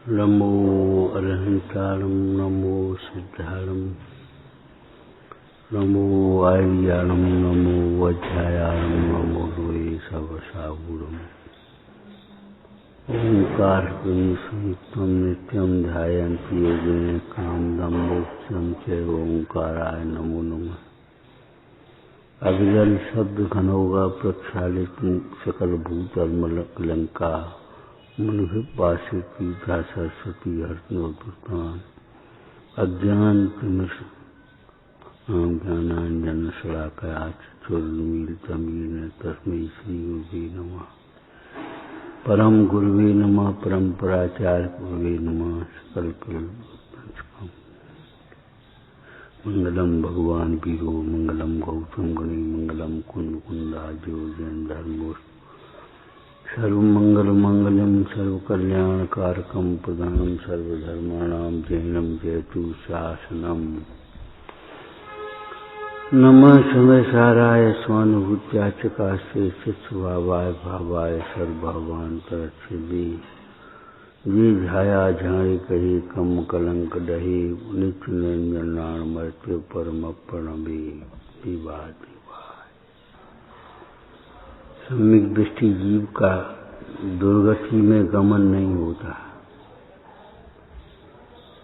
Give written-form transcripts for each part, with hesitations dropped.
नमो अरहंतारं नमो सिद्धारं नमो आर्याणं नमो वज्रायाणं नमो द्वे सर्वसाहूरम् ओंकारं संयुक्तं नित्यं ध्यायन्ति योगिनः कामदं मोक्षं च ओंकाराय नमो नमः। अविरल शब्द घनौगा प्रक्षालित सकल भूत अलंका मनुष्य पीठा सरस्वती हर्षोत्तान अज्ञान ज्ञानांजन शलाकया चतुर्मीलितमीन तस्मै श्री गुरुवे नमः। परम गुरुवे नमः। परम्पराचार्य गुरुवे नमः। सकल मंगलम भगवान वीरो मंगलम गौतम गणी मंगलम कुंद कुंदाजो जैन धर्मो सर्वमंगल मंगलम सर्वकल्याण कारकम प्रधानम सर्वधर्माणाम जैनम जयतु शासनम। नमः संवैसाराय स्वानुभूत्याचकास्ते चित्स्वभावाय भावाय सर्वभगवान तरक्षदे ये झाया झाड़ी कही कम कलंक दहे नित्य निरंजनाण मृत्यु परम प्रणवे विवाद। सम्यक दृष्टि जीव का दुर्गति में गमन नहीं होता।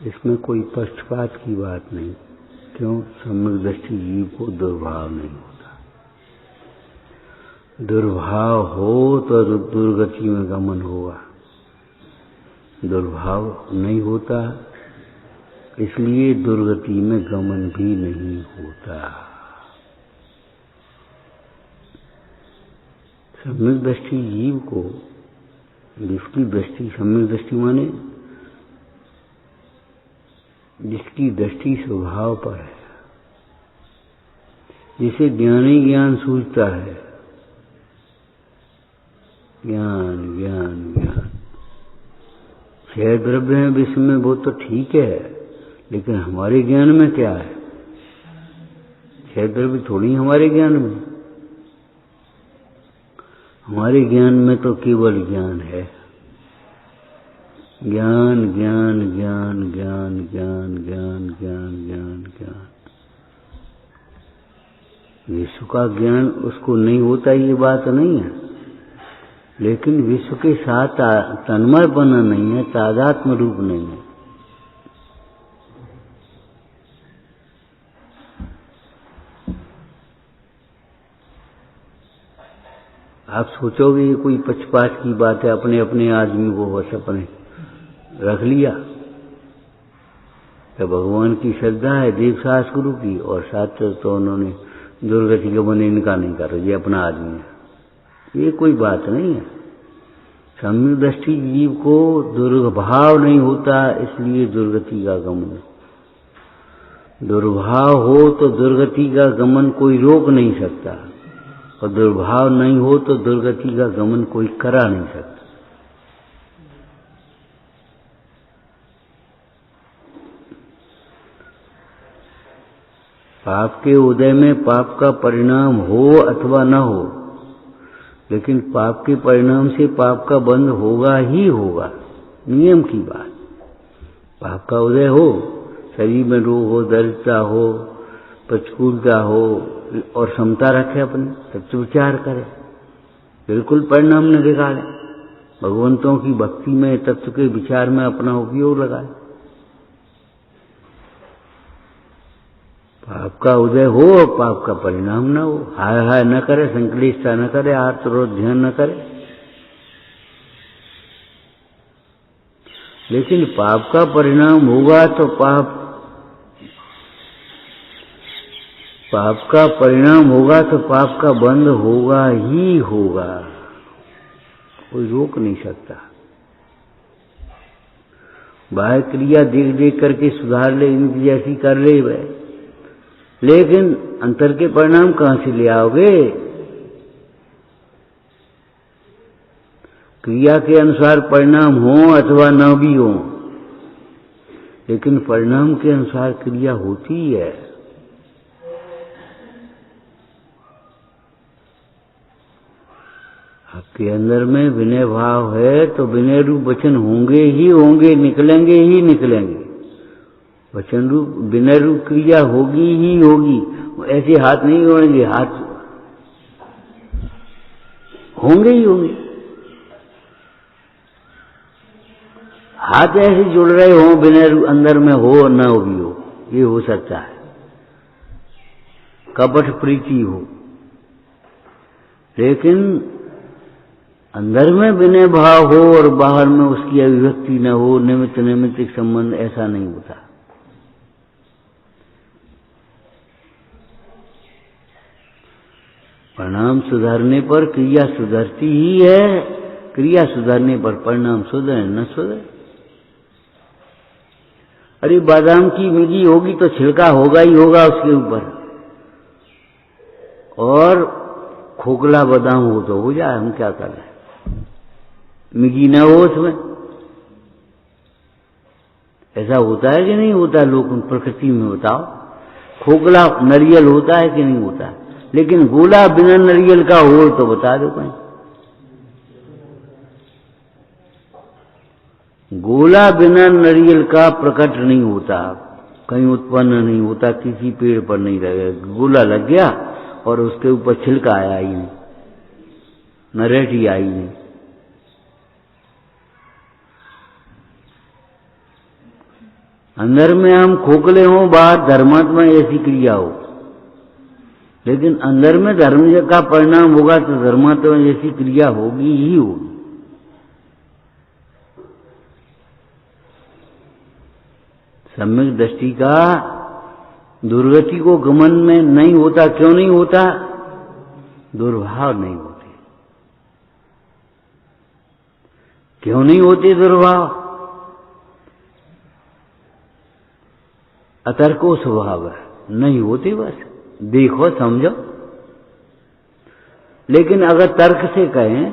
इसमें कोई पक्षपात की बात नहीं। क्यों? सम्यक दृष्टि जीव को दुर्भाव नहीं होता। दुर्भाव हो तो दुर्गति में गमन होगा। दुर्भाव नहीं होता इसलिए दुर्गति में गमन भी नहीं होता। सम्यक दृष्टि जीव को जिसकी दृष्टि सम्यक दृष्टि माने जिसकी दृष्टि स्वभाव पर है, जिसे ज्ञानी ज्ञान सूझता है। ज्ञान ज्ञान ज्ञान छह द्रव्य हैं विश्व में, वो तो ठीक है, लेकिन हमारे ज्ञान में क्या है? छह द्रव्य थोड़ी हमारे ज्ञान में। हमारे ज्ञान में तो केवल ज्ञान है। ज्ञान ज्ञान ज्ञान ज्ञान ज्ञान ज्ञान ज्ञान ज्ञान ज्ञान। विश्व का ज्ञान उसको नहीं होता ये बात नहीं है, लेकिन विश्व के साथ तन्मय बना नहीं है, तादात्म्य रूप नहीं है। आप सोचोगे ये कोई पक्षपात की बात है, अपने अपने आदमी को बस अपने रख लिया। तो भगवान की श्रद्धा है देवसास गुरु की, और साथ तो उन्होंने दुर्गति के बने इनका नहीं करो, ये अपना आदमी है। ये कोई बात नहीं है। सम्यक दृष्टि जीव को दुर्भाव नहीं होता, इसलिए दुर्गति का गमन। दुर्भाव हो तो दुर्गति का गमन कोई रोक नहीं सकता, और दुर्भाव नहीं हो तो दुर्गति का गमन कोई करा नहीं सकता। पाप के उदय में पाप का परिणाम हो अथवा न हो, लेकिन पाप के परिणाम से पाप का बंध होगा ही होगा, नियम की बात। पाप का उदय हो, शरीर में रोग हो, दरिद्रता हो, प्रतिकूलता हो, और समता रखे अपने, तब तो विचार करे, बिल्कुल परिणाम न निकाले। भगवंतों की भक्ति में तत्व के विचार में अपना उपयोग लगाए। पाप का उदय हो और पाप का परिणाम न हो, हाय हाय न करे, संक्लिष्टता न करे, आर्तरोध ध्यान न करे। लेकिन पाप का परिणाम होगा तो पाप का परिणाम होगा तो पाप का बंध होगा ही होगा, कोई रोक नहीं सकता। बाह्य क्रिया देख देख करके सुधार ले, इनकी जैसी कर ले वह, लेकिन अंतर के परिणाम कहां से ले आओगे? क्रिया के अनुसार परिणाम हो अथवा न भी हो, लेकिन परिणाम के अनुसार क्रिया होती है। आपके अंदर में विनय भाव है तो विनय रूप वचन होंगे ही होंगे, निकलेंगे ही निकलेंगे। वचन रूप विनय रूप क्रिया होगी ही होगी। ऐसे हाथ नहीं जोड़ेंगे, हाथ होंगे ही होंगे। हाथ ऐसे जुड़ रहे हो, विनय रूप अंदर में हो और न भी हो, ये हो सकता है। कपट प्रीति हो, लेकिन अंदर में विनय भाव हो और बाहर में उसकी अभिव्यक्ति न हो, निमित्त नैमित्तिक संबंध, ऐसा नहीं होता। परिणाम सुधारने पर क्रिया सुधरती ही है, क्रिया सुधारने पर परिणाम सुधरे न सुधरे। अरे बादाम की मिली होगी तो छिलका होगा ही होगा उसके ऊपर, और खोखला बादाम हो तो हो जाए, हम क्या कर रहे हैं। मिगी न हो उसमें, ऐसा होता है कि नहीं होता? लोग प्रकृति में बताओ, खोखला नारियल होता है कि नहीं होता? लेकिन गोला बिना नारियल का हो तो बता दो कहीं। गोला बिना नारियल का प्रकट नहीं होता, कहीं उत्पन्न नहीं होता, किसी पेड़ पर नहीं लगेगा। गोला लग गया और उसके ऊपर छिलका आया ही नहीं, नरेटी आई नहीं। अंदर में हम खोखले हों, बाहर धर्मात्मा ऐसी क्रिया हो, लेकिन अंदर में धर्म का परिणाम होगा तो धर्मात्मा जैसी क्रिया होगी ही होगी। सम्यक दृष्टि का दुर्गति को गमन में नहीं होता। क्यों नहीं होता? दुर्भाव नहीं होते। क्यों नहीं होते दुर्भाव? अतर्को स्वभाव है, नहीं होते, बस देखो समझो। लेकिन अगर तर्क से कहें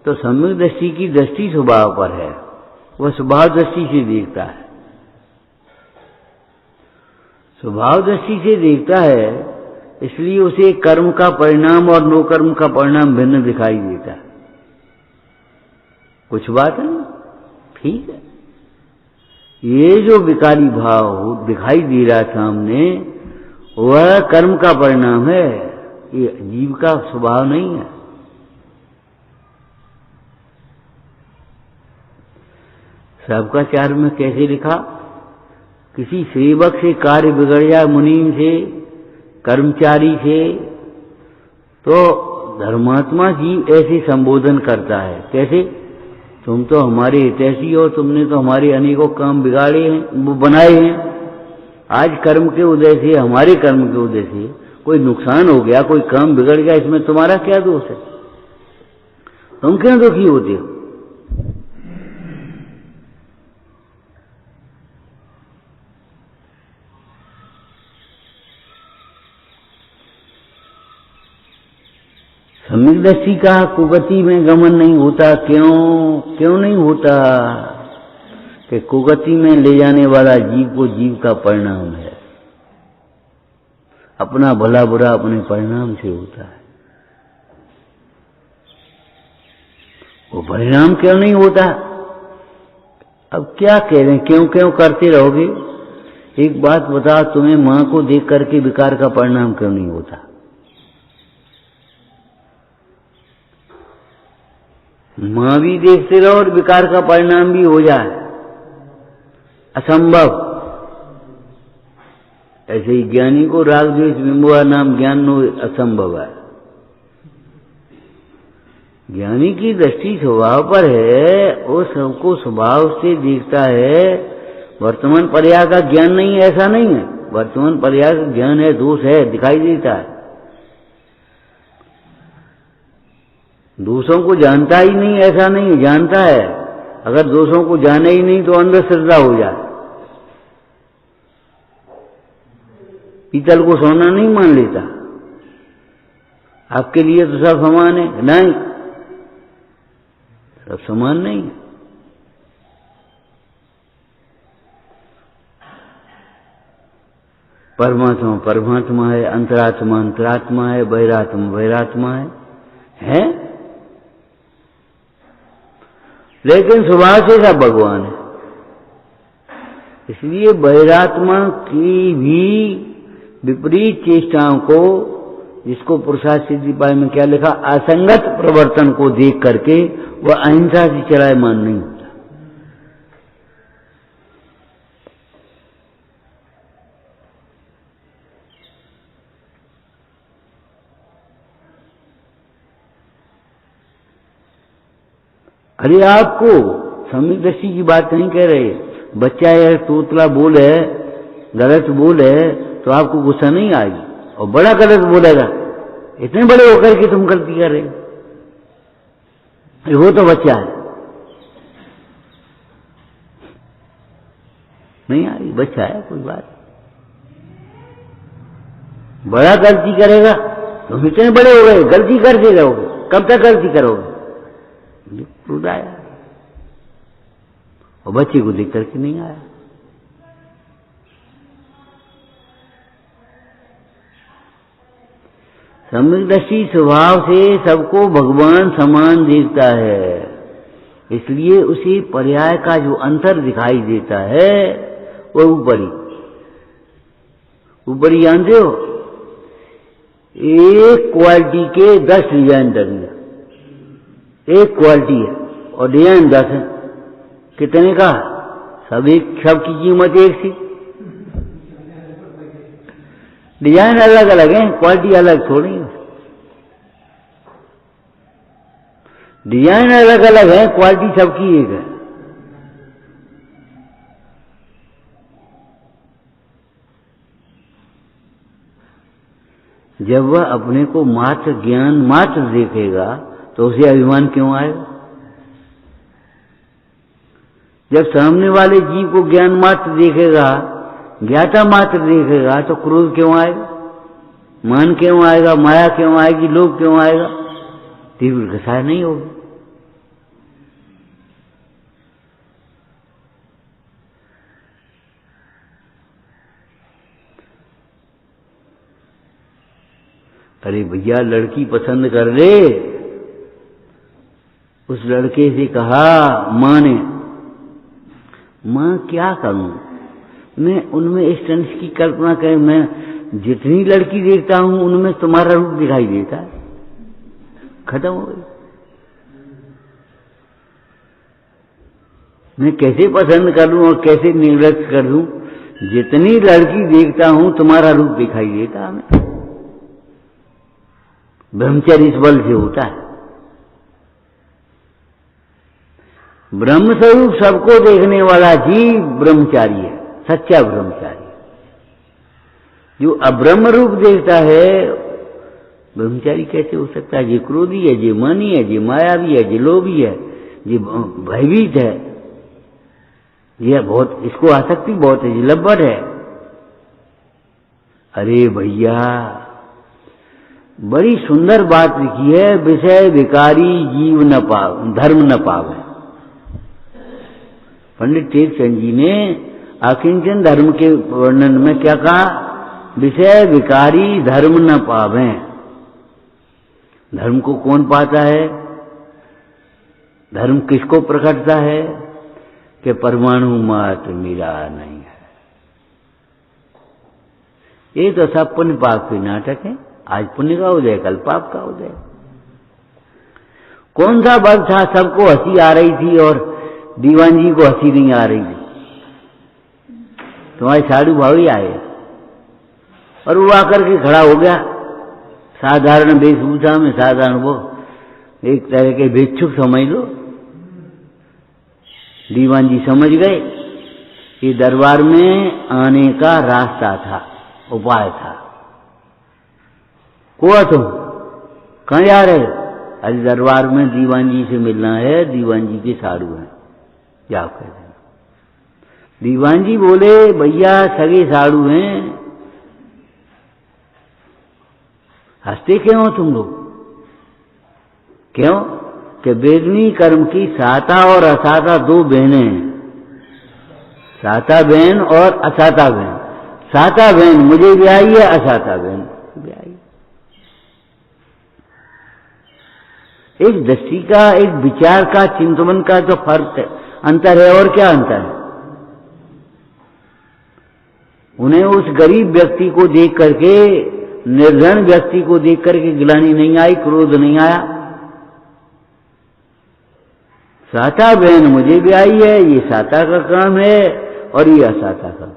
तो सम्यक दृष्टि की दृष्टि स्वभाव पर है, वह स्वभाव दृष्टि से देखता है। स्वभाव दृष्टि से देखता है, इसलिए उसे कर्म का परिणाम और नो कर्म का परिणाम भिन्न दिखाई देता है। कुछ बात नहीं, ठीक है। ये जो विकारी भाव दिखाई दे रहा सामने, वह कर्म का परिणाम है, ये जीव का स्वभाव नहीं है। सबका चार में कैसे लिखा? किसी सेवक से कार्य बिगड़ जाए, मुनीम से, कर्मचारी से, तो धर्मात्मा जीव ऐसे संबोधन करता है। कैसे? तुम तो हमारे हितैषी हो, तुमने तो हमारे अनेकों काम बिगाड़े हैं, वो बनाए हैं। आज कर्म के उदय से, हमारे कर्म के उदय से कोई नुकसान हो गया, कोई काम बिगड़ गया, इसमें तुम्हारा क्या दोष है? तुम क्यों दुखी होते हो? सम्यक दृष्टि का कुगति में गमन नहीं होता। क्यों नहीं होता? कि कुगति में ले जाने वाला जीव को जीव का परिणाम है। अपना भला बुरा अपने परिणाम से होता है। वो परिणाम क्यों नहीं होता? अब क्या कह रहे हैं, क्यों क्यों करते रहोगे? एक बात बताओ, तुम्हें मां को देख करके विकार का परिणाम क्यों नहीं होता? मां भी देखते रहो और विकार का परिणाम भी हो जाए, असंभव। ऐसे ही ज्ञानी को राग द्वेष बिंबुआ नाम ज्ञान नो असंभव है। ज्ञानी की दृष्टि स्वभाव पर है, वो सबको स्वभाव से देखता है। वर्तमान पर्याय का ज्ञान नहीं है, ऐसा नहीं है। वर्तमान पर्याय का ज्ञान है, दोष है, दिखाई देता है। दोषों को जानता ही नहीं, ऐसा नहीं, जानता है। अगर दोषों को जाने ही नहीं तो अंधश्रद्धा हो जाए। पीतल को सोना नहीं मान लेता। आपके लिए तो सब समान है, नहीं, सब समान नहीं है। परमात्मा परमात्मा है, अंतरात्मा अंतरात्मा है, बहिरात्मा बहिरात्मा है? लेकिन स्वभाव से सब भगवान है। इसलिए बहिरात्मा की भी विपरीत चेष्टाओं को, जिसको पुरुषार्थ सिद्धिपाय में क्या लिखा, असंगत प्रवर्तन को देख करके वह अहिंसा से चलायमान नहीं होता। अरे आपको सम्यक दृष्टि की बात नहीं कह रहे, बच्चा या तोतला बोले, गलत बोले तो आपको गुस्सा नहीं आएगी, और बड़ा गलत बोलेगा, इतने बड़े होकर के तुम गलती कर रहे हो, वो तो बच्चा है, नहीं आएगी, बच्चा है, कोई बात। बड़ा गलती करेगा, तुम इतने बड़े हो गए, गलती करते रहोगे, कब तक गलती करोगे? क्रोध आया, और बच्चे को देख करके नहीं आया। सम्यक दृष्टि स्वभाव से सबको भगवान समान देखता है, इसलिए उसी पर्याय का जो अंतर दिखाई देता है वो ऊपरी जानते हो, एक क्वालिटी के 10 डिजाइन डलेंगे, एक क्वालिटी है और डिजाइन 10 है, कितने का? सभी सबकी कीमत एक सी, डिजाइन अलग अलग है, क्वालिटी अलग थोड़ी है। डिजाइन अलग अलग है, क्वालिटी सबकी एक है। जब वह अपने को मात्र ज्ञान मात्र देखेगा तो उसे अभिमान क्यों आएगा? जब सामने वाले जीव को ज्ञान मात्र देखेगा, ज्ञाता मात्र देखेगा, तो क्रोध क्यों आएगा, मान क्यों आएगा, माया क्यों आएगी, लोभ क्यों आएगा? तीव्र घसाय नहीं होगी। अरे भैया लड़की पसंद कर ले, उस लड़के से कहा माँ ने, माँ क्या करूं मैं, उनमें इस तरह की कल्पना करें, मैं जितनी लड़की देखता हूं उनमें तुम्हारा रूप दिखाई देता है, खत्म हो गई। मैं कैसे पसंद कर लूं और कैसे निर्लक्ष्य कर दूं, जितनी लड़की देखता हूं तुम्हारा रूप दिखाई देता हमें। ब्रह्मचर्य इस बल से होता है। ब्रह्म स्वरूप सबको देखने वाला जीव ब्रह्मचारी है, सच्चा ब्रह्मचारी। जो अब्रह्म रूप देखता है ब्रह्मचारी कैसे हो सकता है? ये क्रोधी है, ये मानी है, ये मायावी है, ये लोभी है, ये भयभीत है, ये बहुत, इसको आसक्ति बहुत है, ये लब्बड़ है। अरे भैया बड़ी सुंदर बात लिखी है, विषय विकारी जीव न पाव, धर्म न पावे। पंडित टेकचंद जी ने आकिंचन धर्म के वर्णन में क्या कहा? विषय विकारी धर्म न पावे। धर्म को कौन पाता है? धर्म किसको प्रकटता है? कि परमाणु मात्र मेरा नहीं है। ये तो सब पुण्य पाप के नाटक है, आज पुण्य का हो जाए, कल पाप का हो जाए। कौन सा बल था सबको हंसी आ रही थी और दीवान जी को हंसी नहीं आ रही थी? तुम्हारे साधु भावी आए और वो आकर के खड़ा हो गया साधारण वेशभूषा में, साधारण वो एक तरह के भिक्षुक समझ लो। दीवान जी समझ गए कि दरबार में आने का रास्ता था, उपाय था। को तुम कहाँ जा रहे हो? अरे दरबार में दीवान जी से मिलना है, दीवान जी के साधु हैं, जाओ कह देना। दीवान जी बोले भैया सगे साधु हैं, हंसते क्यों हो तुम लोग? क्यों? कि वेदनी कर्म की साता और असाता दो बहनें हैं, साता बहन और असाता बहन। साता बहन मुझे भी आई है, असाता बहन भी आई। एक दृष्टि का, एक विचार का, चिंतन का तो फर्क है, अंतर है। और क्या अंतर है? उन्हें उस गरीब व्यक्ति को देख करके, निर्धन व्यक्ति को देख करके गिलानी नहीं आई, क्रोध नहीं आया। साता बहन मुझे भी आई है, ये साता का काम है और ये असाता का काम।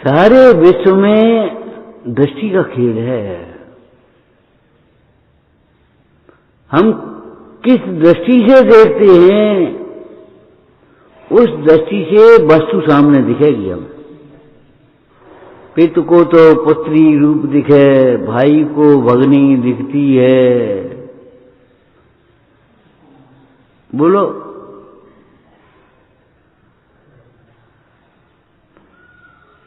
सारे विश्व में दृष्टि का खेल है। हम किस दृष्टि से देखते हैं, उस दृष्टि से वस्तु सामने दिखेगी। हम पिता को तो पुत्री रूप दिखे, भाई को भगनी दिखती है। बोलो,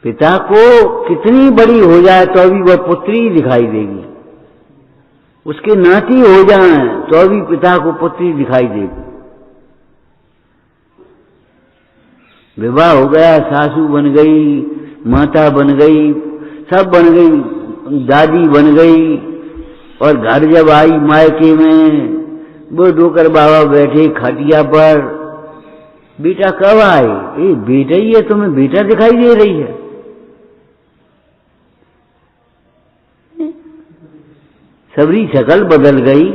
पिता को कितनी बड़ी हो जाए तो अभी वह पुत्री दिखाई देगी, उसके नाती हो जाए तो अभी पिता को पुत्री दिखाई देगी। विवाह हो गया, सासू बन गई, माता बन गई, सब बन गई, दादी बन गई, और घर जब आई मायके में, वो डोकर बाबा बैठे खटिया पर, बेटा कब आए? ये बेटा ही है, तुम्हें बेटा दिखाई दे रही है। सबरी शक्ल बदल गई,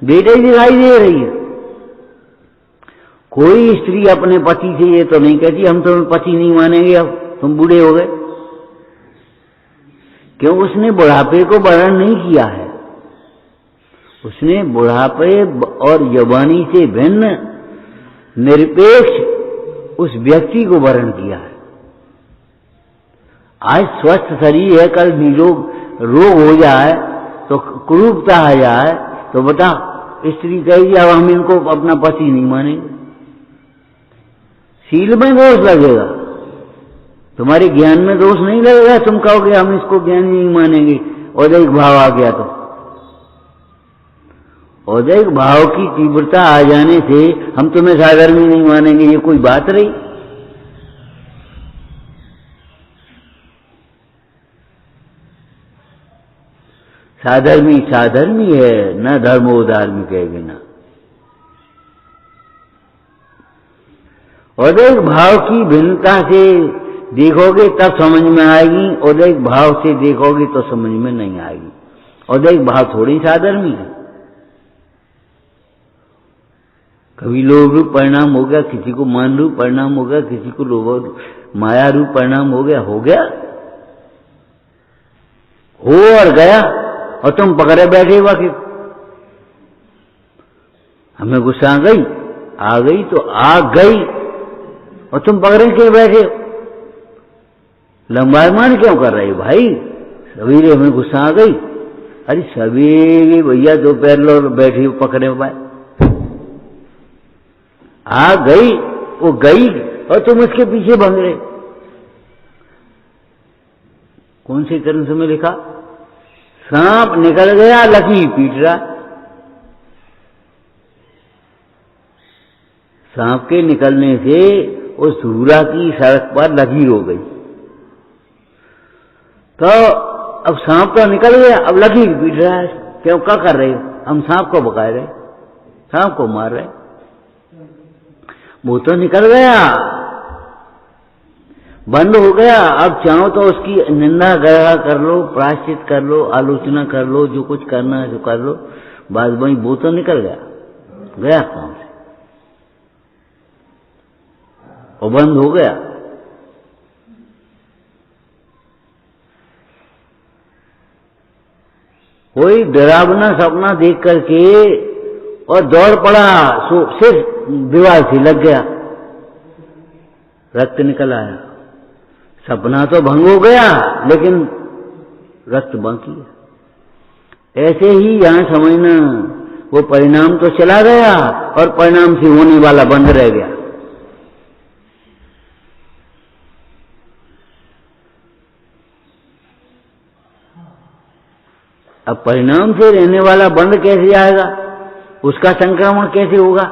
बेटा ही दिखाई दे रही है। कोई स्त्री अपने पति से ये तो नहीं कहती हम तुम्हें पति नहीं मानेंगे, अब तुम बूढ़े हो गए। क्यों? उसने बुढ़ापे को वर्णन नहीं किया है, उसने बुढ़ापे और यौवनी से भिन्न निरपेक्ष उस व्यक्ति को वर्णन किया है। आज स्वस्थ शरीर है, कल निरोग रोग हो जाए तो कुरूपता आ जाए तो बता, स्त्री कहेगी अब हम इनको अपना पति नहीं मानेंगे। शील में दोष लगेगा, तुम्हारे ज्ञान में दोष नहीं लगेगा। तुम कहोगे हम इसको ज्ञान नहीं मानेंगे, औदैहिक भाव आ गया तो। औदैहिक भाव की तीव्रता आ जाने से हम तुम्हें साधर्मी नहीं मानेंगे, ये कोई बात रही? साधर्मी साधर्मी है, न धर्मो धार्मिक है बिना। औदैहिक भाव की भिन्नता से देखोगे तब समझ में आएगी, औदैहिक भाव से देखोगे तो समझ में नहीं आएगी। औदैहिक भाव थोड़ी साधर्मी है। कभी लोभ रूप परिणाम हो गया, किसी को मान रूप परिणाम हो गया, किसी को लोभ माया रूप परिणाम हो गया, हो और गया, और तुम पकड़े बैठे बाकी। हमें गुस्सा आ गई तो आ गई, और तुम पकड़े क्यों बैठे? लंबाईमान क्यों कर रहे हो भाई? सवेरे हमें गुस्सा आ गई, अरे सवेरे भैया दोपहर लो बैठे हो पकड़े हुए, आ गई वो गई और तुम उसके पीछे भाग रहे। कौन से कर्म से में लिखा? सांप निकल गया, लकीर पीट रहा। सांप के निकलने से उस धूरा की सड़क पर लकीर हो गई, तो अब सांप तो निकल गया, अब लकीर पीट रहा है। क्यों? क्या कर रहे हो? हम सांप को भगा रहे, सांप को मार रहे। वो तो निकल गया, बंद हो गया। अब चाहो तो उसकी निंदा गया कर लो, प्रायश्चित कर लो, आलोचना कर लो, जो कुछ करना है तो कर लो, बाद वही वो तो निकल गया कहां से? वो बंद हो गया। कोई डरावना सपना देख करके और दौड़ पड़ा, सिर्फ दीवार से लग गया, रक्त निकल आया। सपना तो भंग हो गया लेकिन रक्त बाकी है। ऐसे ही यहां समझना, वो परिणाम तो चला गया और परिणाम से होने वाला बंद रह गया। अब परिणाम से रहने वाला बंद कैसे आएगा? उसका संक्रमण कैसे होगा?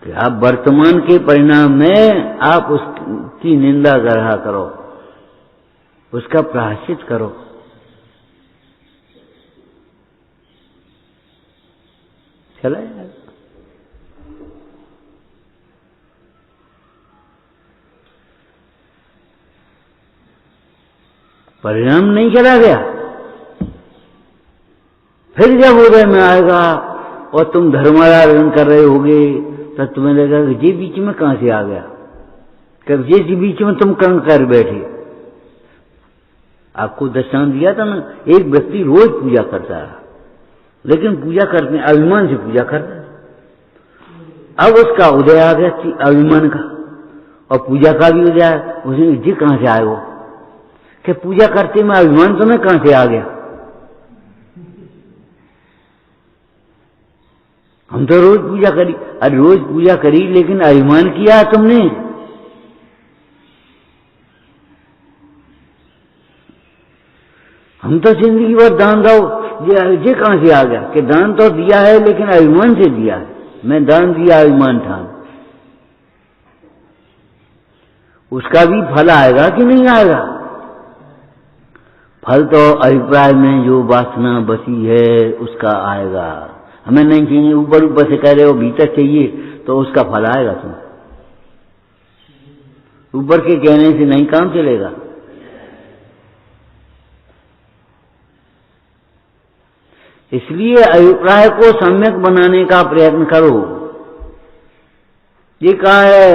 कि आप वर्तमान के परिणाम में आप उसकी निंदा ग्रहा करो, उसका प्रायश्चित करो। चला यार, परिणाम नहीं चला गया, फिर जब उदय में आएगा और तुम धर्माराधन कर रहे होगे तो तुम्हें लगेगा कि ये बीच में कहां से आ गया, कब ये बीच में तुम कहां कर बैठे। आपको दृष्टांत दिया था ना, एक व्यक्ति रोज पूजा करता है, लेकिन पूजा करने अभिमान से पूजा करता है। अब उसका उदय आ गया अभिमान का, और पूजा का भी उदय, उसने जी कहां से आए वो, कि पूजा करते में अभिमान तुम्हें कहां से आ गया। हम तो रोज पूजा करी, अरे रोज पूजा करी लेकिन अभिमान किया तुमने। हम तो जिंदगी भर दान दो, ये कहां से आ गया कि दान तो दिया है लेकिन अभिमान से दिया है, मैं दान दिया अभिमान था। उसका भी फल आएगा कि नहीं आएगा। फल तो अभिप्राय में जो वासना बसी है उसका आएगा। हमें नहीं चाहिए, ऊपर ऊपर से कह रहे हो भीतर चाहिए, तो उसका फल आएगा। तुम ऊपर के कहने से नहीं काम चलेगा। इसलिए अभिप्राय को सम्यक बनाने का प्रयत्न करो। ये कहा है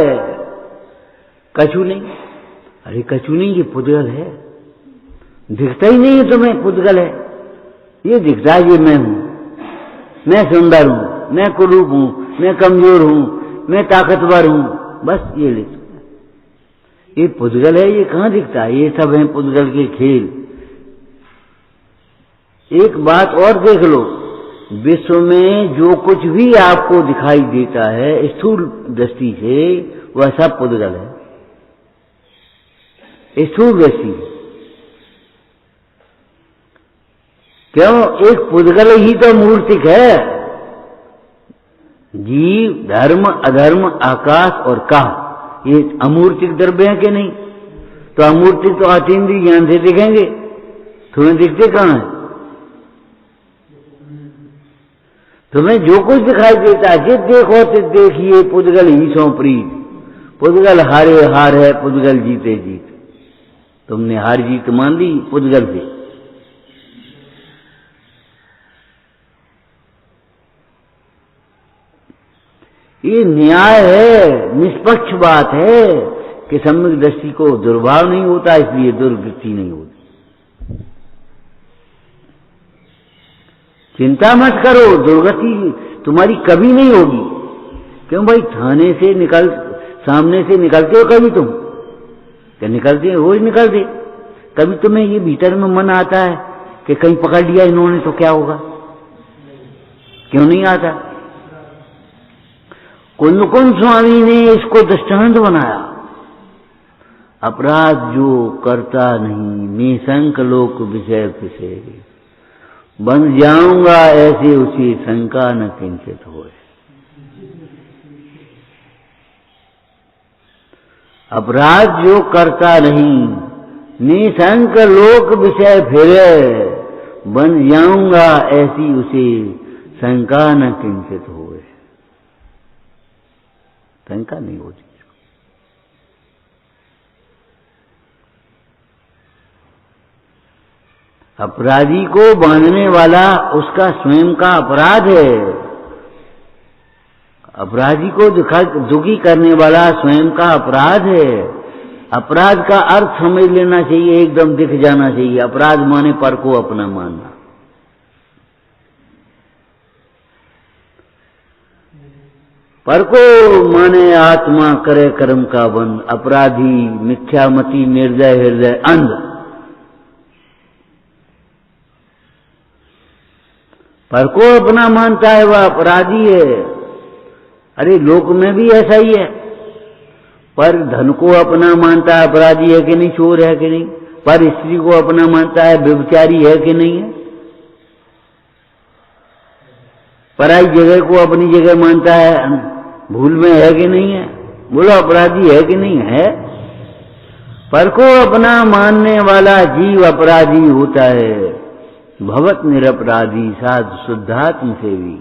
कछु नहीं, अरे कछु नहीं, ये पुद्गल है, दिखता ही नहीं है तुम्हें पुद्गल है। ये दिखता है ये मैं हूं, मैं सुंदर हूं, मैं कुरूप हूं, मैं कमजोर हूं, मैं ताकतवर हूं, बस ये लिख। ये पुद्गल है, ये कहां दिखता है, ये सब है पुद्गल के खेल। एक बात और देख लो, विश्व में जो कुछ भी आपको दिखाई देता है स्थूल दृष्टि से, वह सब पुद्गल है, स्थूल दृष्टि। क्यों? एक पुद्गल ही तो मूर्तिक है। जीव, धर्म, अधर्म, आकाश और काह, ये अमूर्तिक द्रव्य है कि नहीं? तो अमूर्तिक तो अतीन्द्रिय ज्ञान से दिखेंगे, तुम्हें दिखते कहां है? तुम्हें जो कुछ दिखाई देता है, जित देखो तित देखिए पुद्गल ही सो प्रीत, पुद्गल हारे हार है, पुद्गल जीते जीत। तुमने हार जीत मान ली पुद्गल से। ये न्याय है, निष्पक्ष बात है कि सम्यक दृष्टि को दुर्भाव नहीं होता, इसलिए दुर्वृत्ति नहीं होती। चिंता मत करो, दुर्गति तुम्हारी कभी नहीं होगी। क्यों भाई? थाने से निकल, सामने से निकलते हो कभी तुम? क्या निकलते हो? रोज निकलते। कभी तुम्हें ये भीतर में मन आता है कि कहीं पकड़ लिया इन्होंने तो क्या होगा? क्यों नहीं आता? कुंद स्वामी ने इसको दृष्टांत बनाया। अपराध जो करता नहीं, निशंक लोक विषय पिसे, बन जाऊंगा ऐसे उसी शंका न किंचित होए। अपराध जो करता नहीं, निशंक लोक विषय फिरे, बन जाऊंगा ऐसी उसे शंका न किंचित होए। शंका नहीं होती। अपराधी को बांधने वाला उसका स्वयं का अपराध है। अपराधी को दुखी करने वाला स्वयं का अपराध है। अपराध का अर्थ समझ लेना चाहिए, एकदम दिख जाना चाहिए। अपराध माने पर को अपना मानना। पर को माने आत्मा करे कर्म का बंध। अपराधी मिथ्यामति, निर्दय हृदय, अंध। पर को अपना मानता है वह अपराधी है। अरे लोक में भी ऐसा ही है। पर धन को अपना मानता है अपराधी है कि नहीं, चोर है कि नहीं। पर स्त्री को अपना मानता है व्यभिचारी है कि नहीं है। पराई जगह को अपनी जगह मानता है भूल में है कि नहीं है? बोलो अपराधी है कि नहीं है? पर को अपना मानने वाला जीव अपराधी होता है। भवत निरपराधी साधु शुद्धात्म सेवी।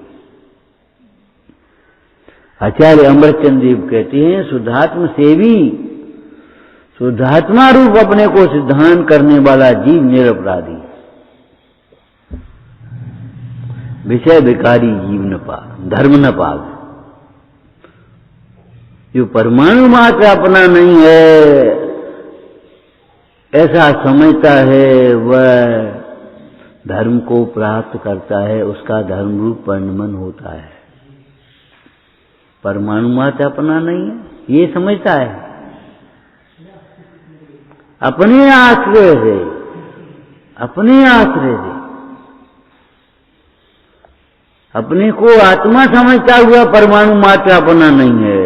आचार्य अमरचंद देव कहते हैं शुद्धात्म सेवी, शुद्धात्मा रूप अपने को सिद्धांत करने वाला जीव निरपराधी। विषय विकारी जीव न पाग, धर्म न पाग। जो परमाणु मात्र अपना नहीं है ऐसा समझता है, वह धर्म को प्राप्त करता है, उसका धर्म रूप परिणमन होता है। परमाणु मात्र अपना नहीं है ये समझता है, अपने आश्रय से, अपने आश्रय से अपने को आत्मा समझता हुआ परमाणु मात्र अपना नहीं है।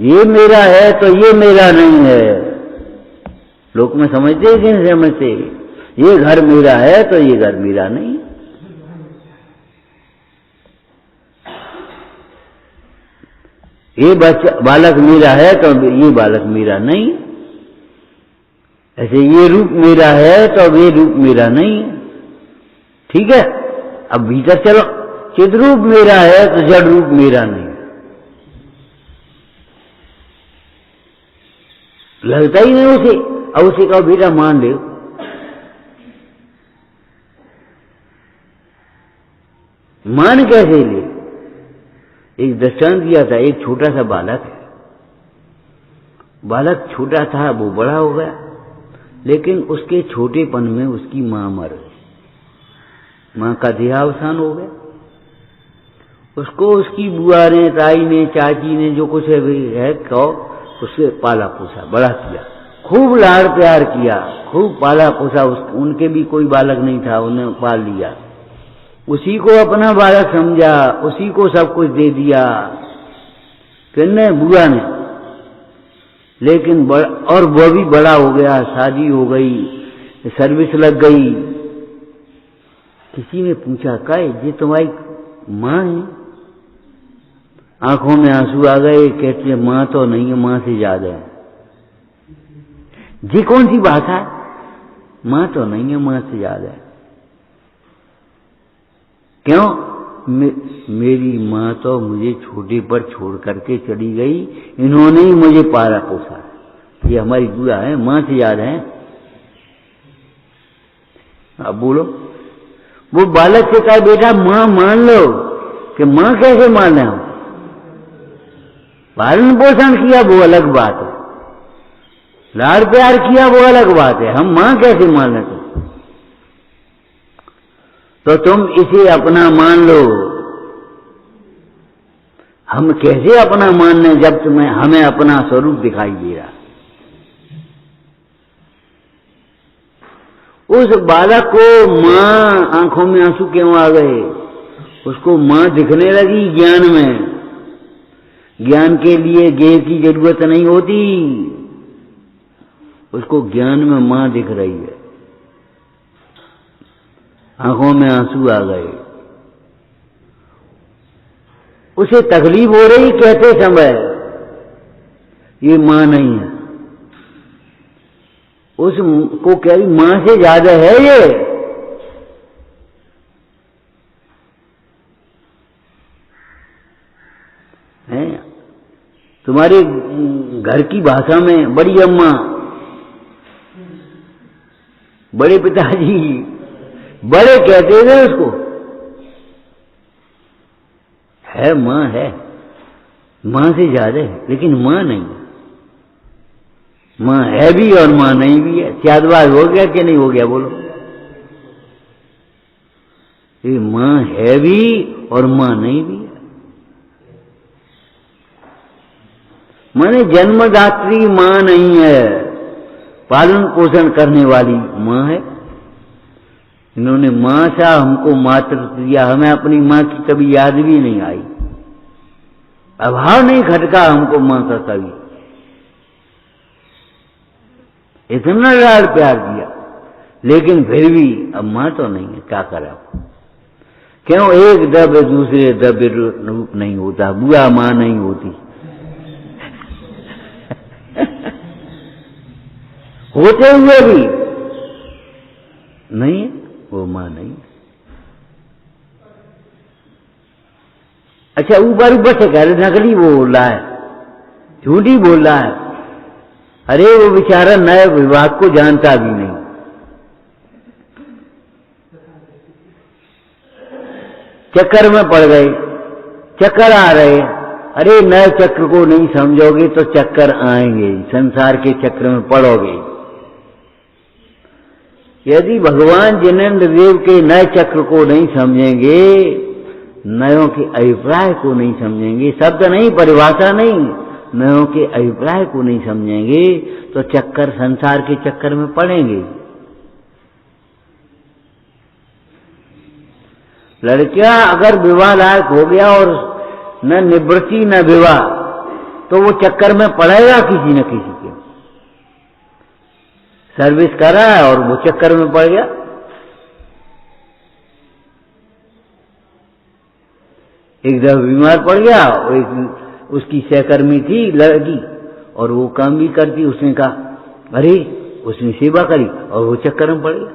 ये मेरा है तो ये मेरा नहीं है। लोक में समझते हैं कि नहीं समझते? ये घर मेरा है तो ये घर मेरा नहीं है। ये बालक मेरा है तो ये बालक मेरा नहीं है। ऐसे ये रूप मेरा है तो ये रूप मेरा नहीं है। ठीक है, अब भीतर चलो, चिद रूप मेरा है तो जड़ रूप मेरा नहीं है। लगता ही नहीं उसे, और उसे कहो बेटा मान ले। मान कैसे ले? एक दृष्टांत दिया था, एक छोटा सा बालक है। बालक छोटा था, वो बड़ा हो गया, लेकिन उसके छोटेपन में उसकी मां मर गई। मां का देहावसान हो गया। उसको उसकी बुआ ने, ताई ने, चाची ने, जो कुछ है कहो, उससे पाला पोसा, बड़ा किया, खूब लाड़ प्यार किया, खूब पाला पोसा। उनके भी कोई बालक नहीं था, उन्हें पाल लिया, उसी को अपना बालक समझा, उसी को सब कुछ दे दिया किसने? बुआ ने। लेकिन और वो भी बड़ा हो गया, शादी हो गई, सर्विस लग गई। किसी ने पूछा, काहे ये तुम्हारी मां है? आंखों में आंसू आ गए, कहते मां तो नहीं है, मां से ज्यादा है। जी कौन सी बात है? मां तो नहीं है, मां से ज्यादा है। क्यों? मेरी मां तो मुझे छोटे पर छोड़ करके चली गई, इन्होंने ही मुझे पाला पोसा। ये हमारी बुआ है, मां से याद है। अब बोलो, वो बालक से कहा बेटा मां मान लो, कि मां कैसे मान लें हम? पालन पोषण किया वो अलग बात है, लाड़ प्यार किया वो अलग बात है, हम मां कैसे मान लें? तो तुम इसे अपना मान लो। हम कैसे अपना मान लें जब तुम्हें हमें अपना स्वरूप दिखाई दे रहा? उस बालक को मां, आंखों में आंसू क्यों आ गए? उसको मां दिखने लगी ज्ञान में। ज्ञान के लिए गेह की जरूरत नहीं होती, उसको ज्ञान में मां दिख रही है। आंखों में आंसू आ गए, उसे तकलीफ हो रही कहते समय, ये मां नहीं है। उसको कह रही मां से ज्यादा है ये। है तुम्हारे घर की भाषा में बड़ी अम्मा, बड़े पिताजी, बड़े कहते थे उसको। है मां है, मां से ज्यादा है, लेकिन मां नहीं है। मां है भी और मां नहीं भी है। त्यागवाद हो गया कि नहीं हो गया? बोलो, ये मां है भी और मां नहीं भी है। माने जन्मदात्री मां नहीं है, पालन पोषण करने वाली मां है। इन्होंने मां सा हमको मातृत्व दिया, हमें अपनी मां की कभी याद भी नहीं आई, अभाव नहीं खटका हमको मां का कभी। इतना लाड़ प्यार दिया, लेकिन फिर भी अब मां तो नहीं है, क्या करें? क्यों? एक द्रव्य दूसरे द्रव्य रूप नहीं होता, बुआ मां नहीं होती। होते हुए भी नहीं है, वो मां नहीं। अच्छा, ऊपर ऊपर से कह रहे नकली बोल रहा है, झूठी बोल रहा है। अरे वो बेचारा नए विभाग को जानता भी नहीं। चक्कर में पड़ गए, चक्कर आ रहे। अरे नए चक्र को नहीं समझोगे तो चक्कर आएंगे, संसार के चक्र में पड़ोगे। यदि भगवान जिनेन्द्र देव के नए चक्र को नहीं समझेंगे, नयों के अभिप्राय को नहीं समझेंगे, शब्द नहीं, परिभाषा नहीं, नयों के अभिप्राय को नहीं समझेंगे तो चक्कर, संसार के चक्कर में पड़ेंगे। लड़कियां अगर विवाह लायक हो गया और न निवृत्ति न विवाह, तो वो चक्कर में पड़ेगा किसी न किसी के। सर्विस करा और वो चक्कर में पड़ गया। एक दफा बीमार पड़ गया, उसकी सहकर्मी थी लड़की और वो काम भी करती। उसने कहा, अरे उसने सेवा करी और वो चक्कर में पड़ गया,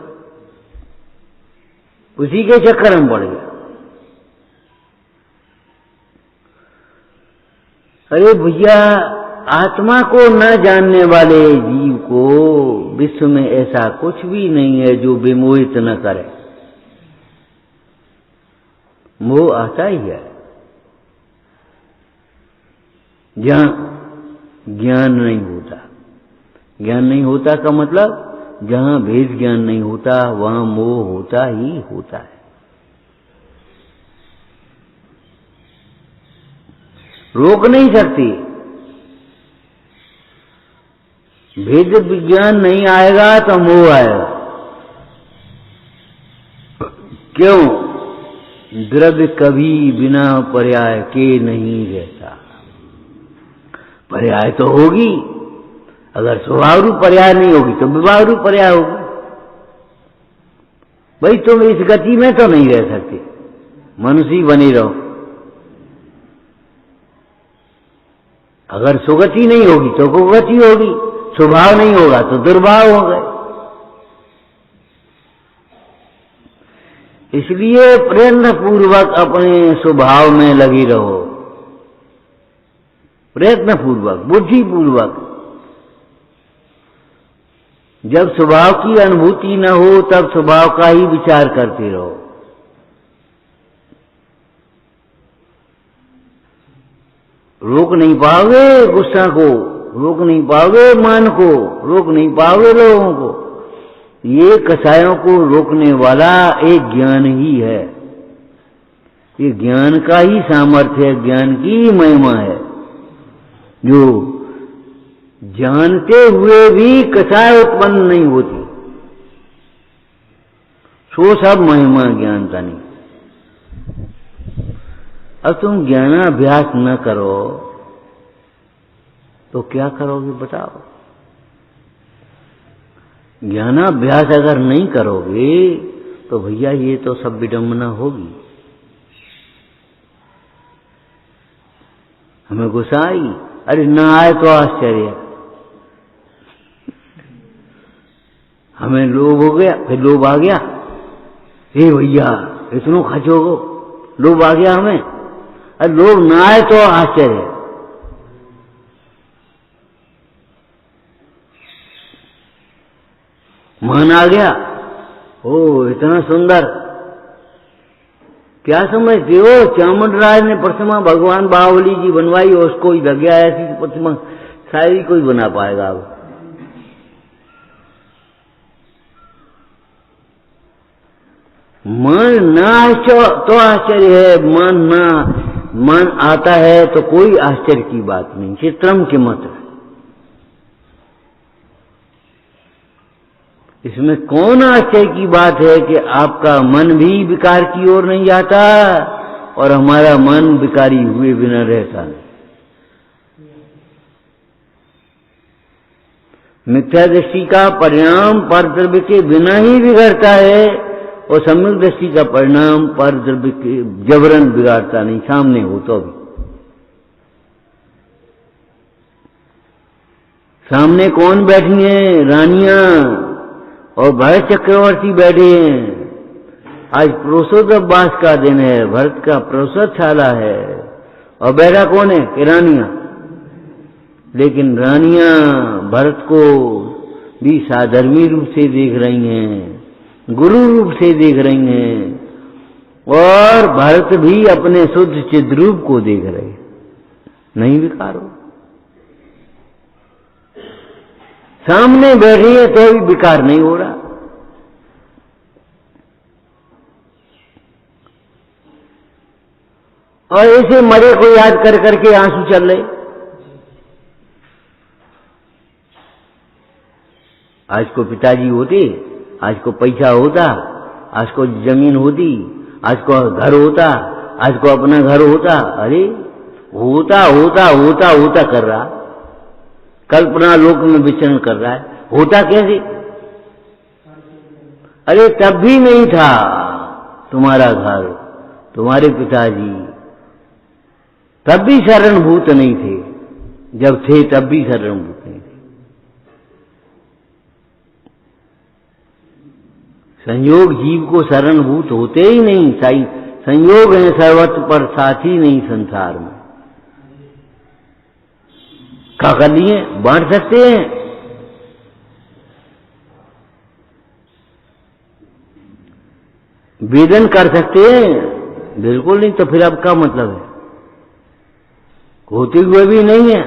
उसी के चक्कर में पड़ गया। अरे भैया, आत्मा को न जानने वाले जीव को विश्व में ऐसा कुछ भी नहीं है जो विमोहित न करे। मोह आता ही है जहां ज्ञान नहीं होता। ज्ञान नहीं होता का मतलब जहां भेद ज्ञान नहीं होता वहां मोह होता ही होता है। रोक नहीं सकती। भेद विज्ञान नहीं आएगा तो मोह आएगा। क्यों? द्रव्य कभी बिना पर्याय के नहीं रहता। पर्याय तो होगी, अगर स्वभाव रूप पर्याय नहीं होगी तो विभाव रूप पर्याय होगी। भाई तुम इस गति में तो नहीं रह सकते, मनुष्य ही बने रहो। अगर सुगति नहीं होगी तो कुगति होगी, स्वभाव नहीं होगा तो दुर्भाव हो गए। इसलिए प्रयत्न पूर्वक अपने स्वभाव में लगी रहो, प्रयत्न पूर्वक, बुद्धि पूर्वक। जब स्वभाव की अनुभूति न हो तब स्वभाव का ही विचार करते रहो। रोक नहीं पाओगे गुस्सा को, रोक नहीं पाओगे मान को, रोक नहीं पाओगे लोगों को। ये कसायों को रोकने वाला एक ज्ञान ही है। ये ज्ञान का ही सामर्थ्य है, ज्ञान की महिमा है, जो जानते हुए भी कसाय उत्पन्न नहीं होती। सो सब महिमा ज्ञानता नहीं। अब तुम ज्ञानाभ्यास न करो तो क्या करोगे बताओ? ज्ञानाभ्यास अगर नहीं करोगे तो भैया ये तो सब विडंबना होगी। हमें गुस्सा आई, अरे ना आए तो आश्चर्य। हमें लोभ हो गया, फिर लोभ आ गया, हे भैया इतनो खचोगो, लोभ आ गया हमें। अरे लोभ ना आए तो आश्चर्य। मान आ गया, ओ इतना सुंदर। क्या समझते हो? चामुंडराज ने प्रतिमा भगवान बाहुबली जी बनवाई, उसको ही लग गया। ऐसी प्रतिमा शायद ही कोई बना पाएगा। अब मन ना तो आश्चर्य है, मन आता है तो कोई आश्चर्य की बात नहीं, चित्रम के मत। इसमें कौन आश्चर्य की बात है कि आपका मन भी विकार की ओर नहीं जाता और हमारा मन विकारी हुए बिना रहता नहीं। मिथ्या दृष्टि का परिणाम परद्रव्य के बिना ही बिगड़ता है और सम्यक दृष्टि का परिणाम पर द्रव्य के जबरन बिगाड़ता नहीं, सामने हो तो भी। सामने कौन बैठी हैं? रानियां और भरत चक्रवर्ती बैठे हैं। आज प्रोसोत्सव का दिन है, भरत का प्रोसोत्शाला है, और बैठा कौन है? कि रानियां। लेकिन रानियां भरत को भी साधर्मी रूप से देख रही हैं, गुरु रूप से देख रही हैं, और भरत भी अपने शुद्ध चिद रूप को देख रहे हैं। नहीं विकार हो, सामने बैठी है तो भी विकार नहीं हो रहा। और ऐसे मरे को याद कर करके आंसू चल रहे। आज को पिताजी होते, आज को पैसा होता, आज को जमीन होती, आज को घर होता, आज को अपना घर होता। अरे होता होता होता होता कर रहा, कल्पना लोक में विचरण कर रहा है। होता कैसे? अरे तब भी नहीं था तुम्हारा घर, तुम्हारे पिताजी तब भी शरणभूत नहीं थे, जब थे तब भी शरणभूत नहीं थे। संयोग जीव को शरणभूत होते ही नहीं। संयोग है सर्वत्र पर साथी नहीं संसार में। क्या कर लिए? बांट सकते हैं? वेदन कर सकते हैं? बिल्कुल नहीं। तो फिर अब क्या मतलब है? होते हुए भी नहीं है।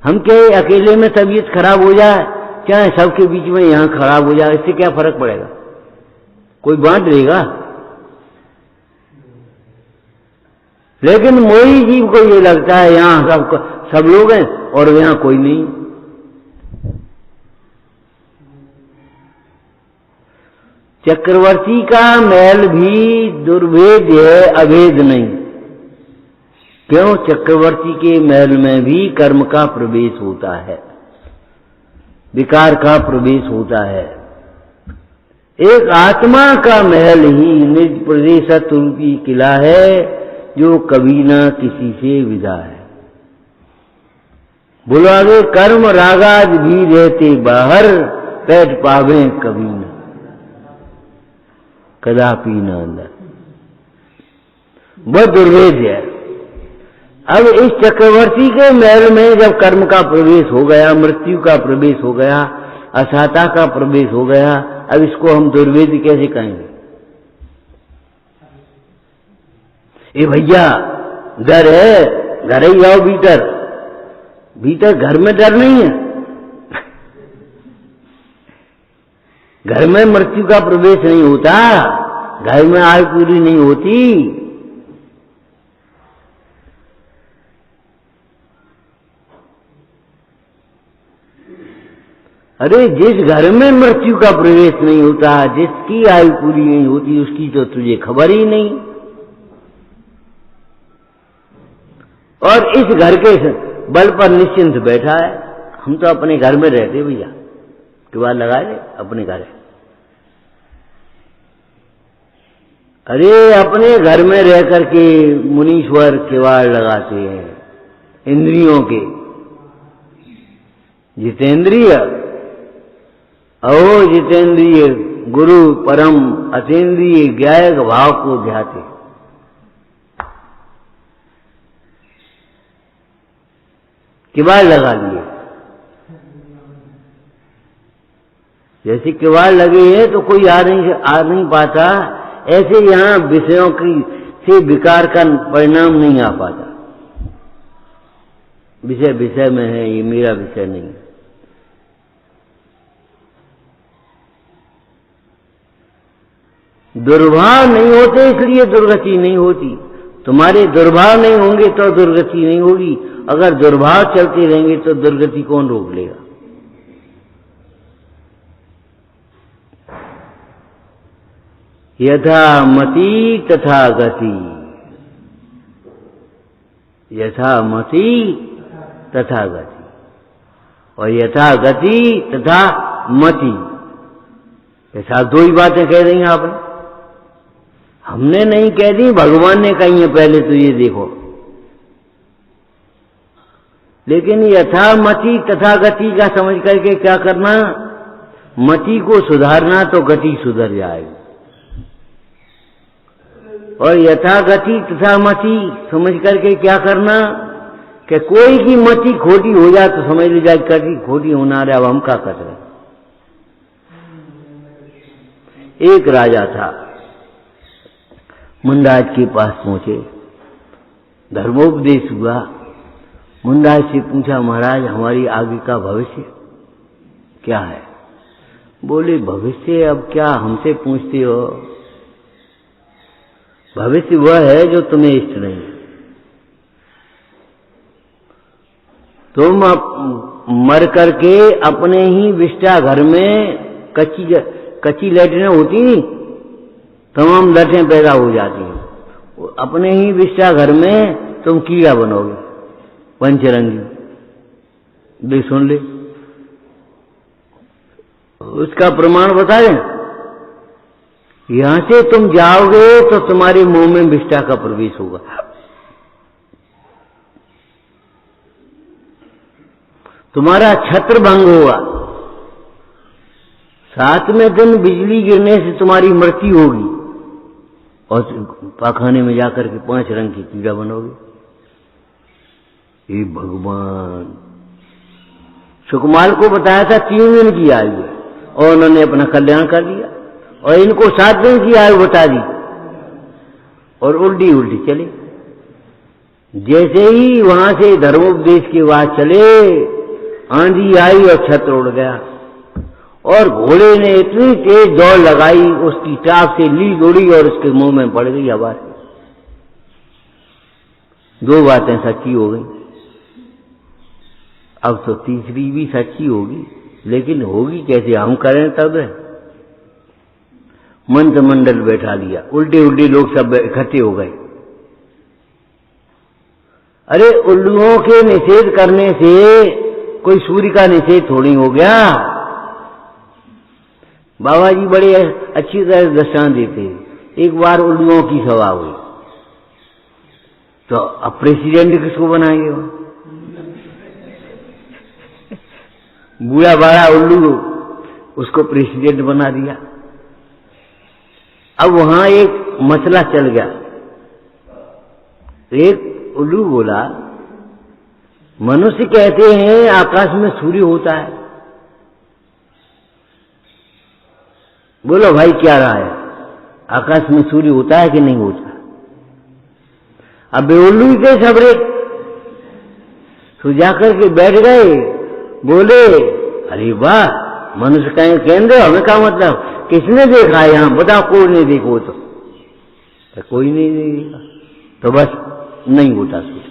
हम क्या अकेले में तबीयत खराब हो जाए, चाहे सबके बीच में यहां खराब हो जाए, इससे क्या फर्क पड़ेगा? कोई बांट देगा? लेकिन मोही जीव को ये लगता है यहां सब लोग हैं और यहां कोई नहीं। चक्रवर्ती का महल भी दुर्भेद है, अभेद नहीं। क्यों? चक्रवर्ती के महल में भी कर्म का प्रवेश होता है, विकार का प्रवेश होता है। एक आत्मा का महल ही निज प्रदेशत्व रूपी किला है, जो कभी ना किसी से विदा है। बोलो आगे, कर्म रागाज भी रहते बाहर, बैठ पावे कभी न कदापि न अंदर। वह दुर्वेद है। अब इस चक्रवर्ती के महल में जब कर्म का प्रवेश हो गया, मृत्यु का प्रवेश हो गया, असाता का प्रवेश हो गया, अब इसको हम दुर्वेद कैसे कहेंगे? ए भैया डर है, घर ही आओ भीतर। भीतर घर में डर नहीं है। घर में मृत्यु का प्रवेश नहीं होता, घर में आयु पूरी नहीं होती। अरे जिस घर में मृत्यु का प्रवेश नहीं होता, जिसकी आयु पूरी नहीं होती, उसकी तो तुझे खबर ही नहीं। और इस घर के बल पर निश्चिंत बैठा है। हम तो अपने घर में रहते भैया, किवाड़ लगा ले अपने घर। अरे अपने घर में रह करके मुनीश्वर किवाड़ लगाते हैं इंद्रियों के। जितेंद्रिय अहो जितेंद्रिय गुरु परम अतीन्द्रिय ज्ञायक भाव को ध्याते। किवाड़ लगा लिए। जैसे किवाड़ लगे हैं तो कोई आ नहीं पाता, ऐसे यहां विषयों की से विकार का परिणाम नहीं आ पाता। विषय विषय में है, ये मेरा विषय नहीं है। दुर्भाव नहीं होते इसलिए दुर्गति नहीं होती। तुम्हारे दुर्भाव नहीं होंगे तो दुर्गति नहीं होगी। अगर दुर्भाव चलते रहेंगे तो दुर्गति कौन रोक लेगा? यथा मति तथा गति, यथा मति तथा गति, और यथा गति तथा मति। ऐसा दो ही बातें कह रही हैं आपने। हमने नहीं कह दी, भगवान ने कही है पहले तो ये देखो। लेकिन यथामति तथा गति का समझ करके क्या करना, मति को सुधारना तो गति सुधर जाएगी। और यथा गति तथा मति समझ करके क्या करना कि कोई की मति खोटी हो जाए तो समझ ली जाए गति खोटी होना रहा, अब हम क्या कर रहे। एक राजा था, मुंडाज के पास पहुंचे, धर्मोपदेश हुआ। मुंडाज से पूछा, महाराज हमारी आगे का भविष्य क्या है? बोले भविष्य अब क्या हमसे पूछते हो, भविष्य वह है जो तुम्हें इष्ट नहीं है। तुम मर करके अपने ही विष्टा घर में कच्ची लैट्रिन होती नहीं, तमाम लटें पैदा हो जाती हैं, अपने ही विष्टा घर में तुम कीड़ा बनोगे पंचरंगी। देख सुन ले, उसका प्रमाण बता दें। यहां से तुम जाओगे तो तुम्हारे मुंह में विष्टा का प्रवेश होगा, तुम्हारा छत्र भंग होगा, 7वें दिन बिजली गिरने से तुम्हारी मृत्यु होगी और पाखाने में जाकर के 5 रंग की कीड़ा बनोगे। ये भगवान सुकुमार को बताया था 3 दिन की आयु है और उन्होंने अपना कल्याण कर दिया, और इनको 7 दिन की आयु बता दी और उल्टी उल्टी चले। जैसे ही वहां से धर्मोपदेश की बात चले, आंधी आई और छत्र उड़ गया, और घोड़े ने इतनी तेज दौड़ लगाई, उसकी टाप से लीद उड़ी और उसके मुंह में पड़ गई आवाज। 2 बातें सच्ची हो गई, अब तो तीसरी भी सच्ची होगी, लेकिन होगी कैसे, हम करें तब। मंत्रिमंडल बैठा लिया, उल्टे उल्टे लोग सब इकट्ठे हो गए। अरे उल्लुओं के निषेध करने से कोई सूर्य का निषेध थोड़ी हो गया। बाबा जी बड़े अच्छी तरह दृष्टांत देते। एक बार उल्लुओं की सभा हुई, तो अब प्रेसिडेंट किसको बनाएंगे? बूढ़ा बाड़ा उल्लू, उसको प्रेसिडेंट बना दिया। अब वहां एक मसला चल गया। एक उल्लू बोला, मनुष्य कहते हैं आकाश में सूर्य होता है। बोलो भाई क्या रहा है, आकाश में सूर्य होता है कि नहीं होता? अब उल्लू के सबरे तो जाकर के बैठ गए, बोले अरे वाह, मनुष्य कहें केंद्र, हमें क्या मतलब, किसने देखा है यहां बताओ? कोई नहीं देखो तो कोई नहीं देखा, तो बस नहीं होता सूर्य।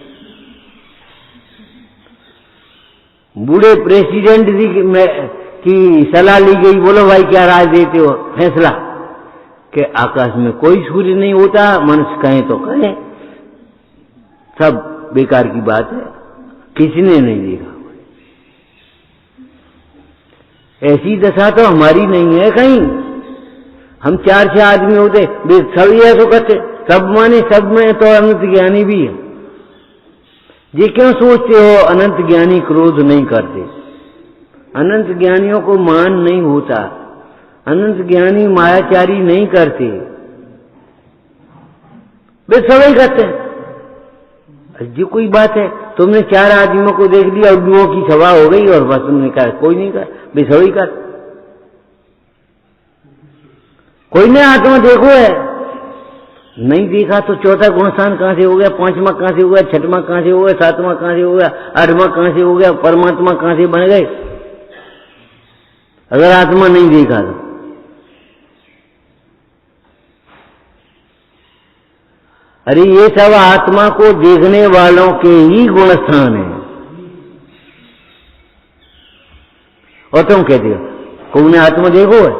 बूढ़े प्रेसिडेंट की सलाह ली गई, बोलो भाई क्या राय देते हो? फैसला कि आकाश में कोई सूर्य नहीं होता, मनुष्य कहें तो कहें, सब बेकार की बात है, किसी ने नहीं देखा। ऐसी दशा तो हमारी नहीं है कहीं। हम 4-6 आदमी होते, सब ये तो कहते, सब माने, सब में तो अनंत ज्ञानी भी है। ये क्यों सोचते हो अनंत ज्ञानी क्रोध नहीं करते? अनंत ज्ञानियों को मान नहीं होता, अनंत ज्ञानी मायाचारी नहीं करते, वे सभी करते हैं। जो कोई बात है, तुमने 4 आदमियों को देख लिया, उल्लुओं की सभा हो गई और बस तुमने कहा कोई नहीं कर, वे सभी कर। कोई ने आत्मा देखो है, नहीं देखा तो चौथा गुणस्थान कहां से हो गया, 5वां कहां से हो गया, 6वां कहां से हो गया, 7वां कहां से हो गया, 8वां कहां से हो गया, परमात्मा कहां से बन गए? अगर आत्मा नहीं देखा तो अरे ये सब आत्मा को देखने वालों के ही गुणस्थान है। और तुम कहते हो कोई ने आत्मा देखो है?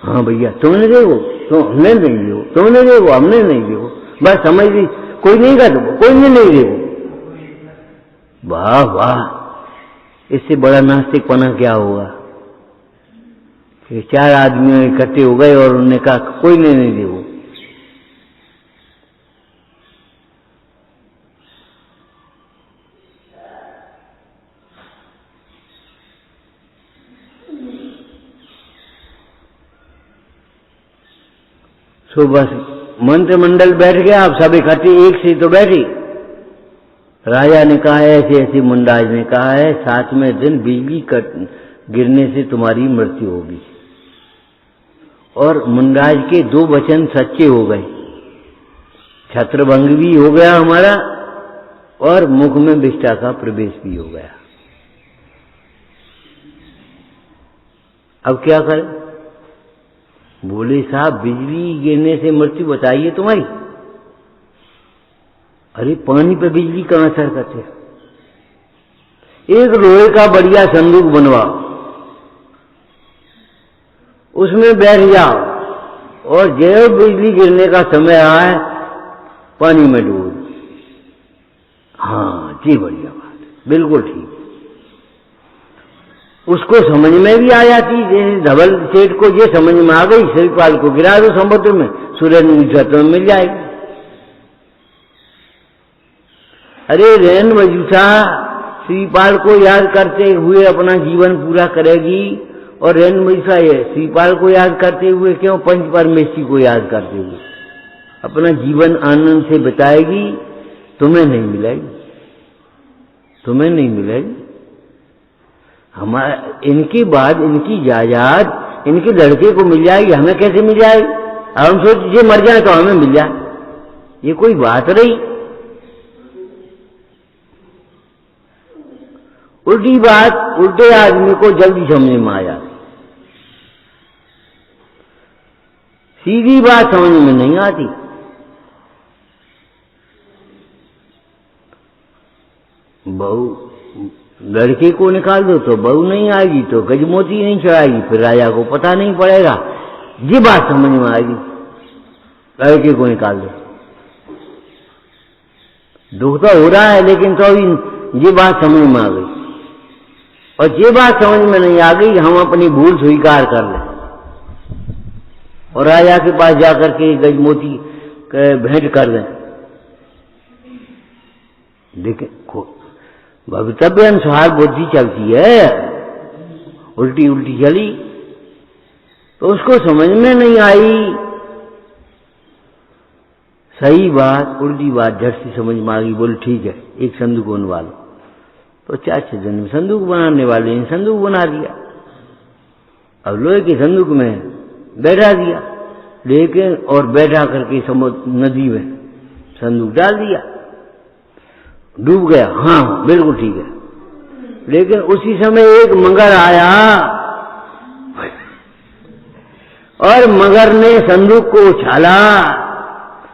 हाँ भैया तुमने देखो, तो हमने नहीं देखो, तुमने देखो, हमने नहीं देखो, बस समझ ली कोई नहीं कर, कोई ने नहीं देखो। वाह वाह, इससे बड़ा नास्तिकपना क्या हुआ? 4 आदमी इकट्ठे हो गए और उन्होंने कहा कोई ने नहीं देखो। सो बस मंत्रिमंडल बैठ गया, अब सब इकट्ठे एक से तो बैठे। राजा ने कहा है ऐसे ऐसे, मुंडाज ने कहा है 7वें दिन बिजली गिरने से तुम्हारी मृत्यु होगी। और मुंडाज के 2 वचन सच्चे हो गए, छत्रभंग भी हो गया हमारा और मुख में विष्ठा का प्रवेश भी हो गया। अब क्या करें? बोले साहब बिजली गिरने से मृत्यु बताइए तुम्हारी। अरे पानी पे बिजली कहां असर करते? एक लोहे का बढ़िया संदूक बनवाओ, उसमें बैठ जाओ और जब बिजली गिरने का समय आए पानी में डूब। हाँ जी, बढ़िया बात, बिल्कुल ठीक। उसको समझ में भी आ जाती, जैसे धवल सेठ को ये समझ में आ गई, श्रीपाल को गिरा दो समुद्र में, सूर्य में मिल जाएगी। अरे रेन मजूसा श्रीपाल को याद करते हुए अपना जीवन पूरा करेगी, और रेन मजूसा ये श्रीपाल को याद करते हुए क्यों, पंच परमेश्वरी को याद करते हुए अपना जीवन आनंद से बिताएगी। तुम्हें नहीं मिलेगी, तुम्हें नहीं मिलेगी। हमारा इनके बाद इनकी जायदाद इनके लड़के को मिल जाएगी, हमें कैसे मिल जाएगी? अब हम सोचिए मर जाए तो हमें मिल जाए, ये कोई बात रही? उल्टी बात उल्टे आदमी को जल्दी समझ में आ जाती, सीधी बात समझ में नहीं आती। बहू लड़के को निकाल दो तो बहू नहीं आएगी, तो गजमोती नहीं चढ़ाएगी, फिर राजा को पता नहीं पड़ेगा। ये बात समझ में आएगी, लड़के को निकाल दो। दुख तो हो रहा है, लेकिन तो ये बात समझ में आ गई। और ये बात समझ में नहीं आ गई, हम अपनी भूल स्वीकार कर लें और राजा के पास जाकर के गजमोती भेंट कर दें। देखें भवितव्य अनुसार बुद्धि चलती है, उल्टी उल्टी चली तो उसको समझ में नहीं आई। सही बात उल्टी बात झट से समझ में आ गई। बोल ठीक है, एक संदूक बनवा लो। तो 4-6 दिन में संदूक बनाने वाले ने संदूक बना दिया। अब लोहे के संदूक में बैठा दिया, लेकिन और बैठा करके समुद्र नदी में संदूक डाल दिया, डूब गया। हाँ बिल्कुल ठीक है, लेकिन उसी समय एक मगर आया और मगर ने संदूक को उछाला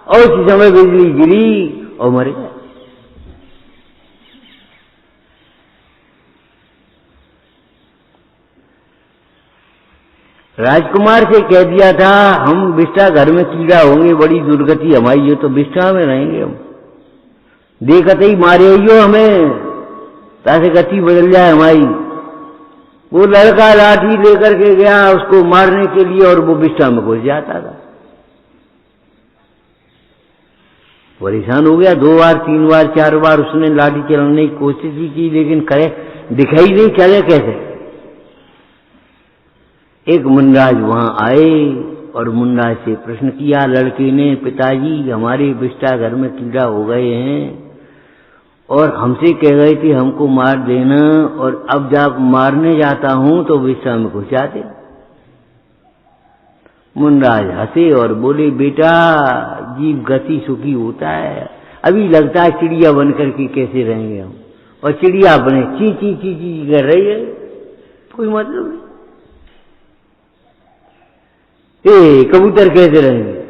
और उसी समय बिजली गिरी और मर गया। राजकुमार से कह दिया था हम बिष्टा घर में कीड़ा होंगे, बड़ी दुर्गति हमारी, ये तो बिष्टा में रहेंगे हम, देखते ही मारे हो हमें, ताकि गति बदल जाए हमारी। वो लड़का लाठी लेकर के गया उसको मारने के लिए और वो बिष्टा में घुस जाता था। परेशान हो गया, 2 बार 3 बार 4 बार उसने लाठी चलाने की कोशिश भी की, लेकिन करे दिखाई नहीं, चले कैसे। एक मुंडाज वहां आए और मुंडाज से प्रश्न किया लड़के ने, पिताजी हमारे बिष्टा घर में कीड़ा हो गए हैं और हमसे कह गए कि हमको मार देना, और अब जब मारने जाता हूं तो बिष्टा में घुस जाते। मुंडाज हंसे और बोले बेटा जीव गति सुखी होता है, अभी लगता है चिड़िया बन करके कैसे रहेंगे हम, और चिड़िया बने ची ची ची ची कर रही है, कोई मतलब नहीं। कबूतर कैसे रहेंगे,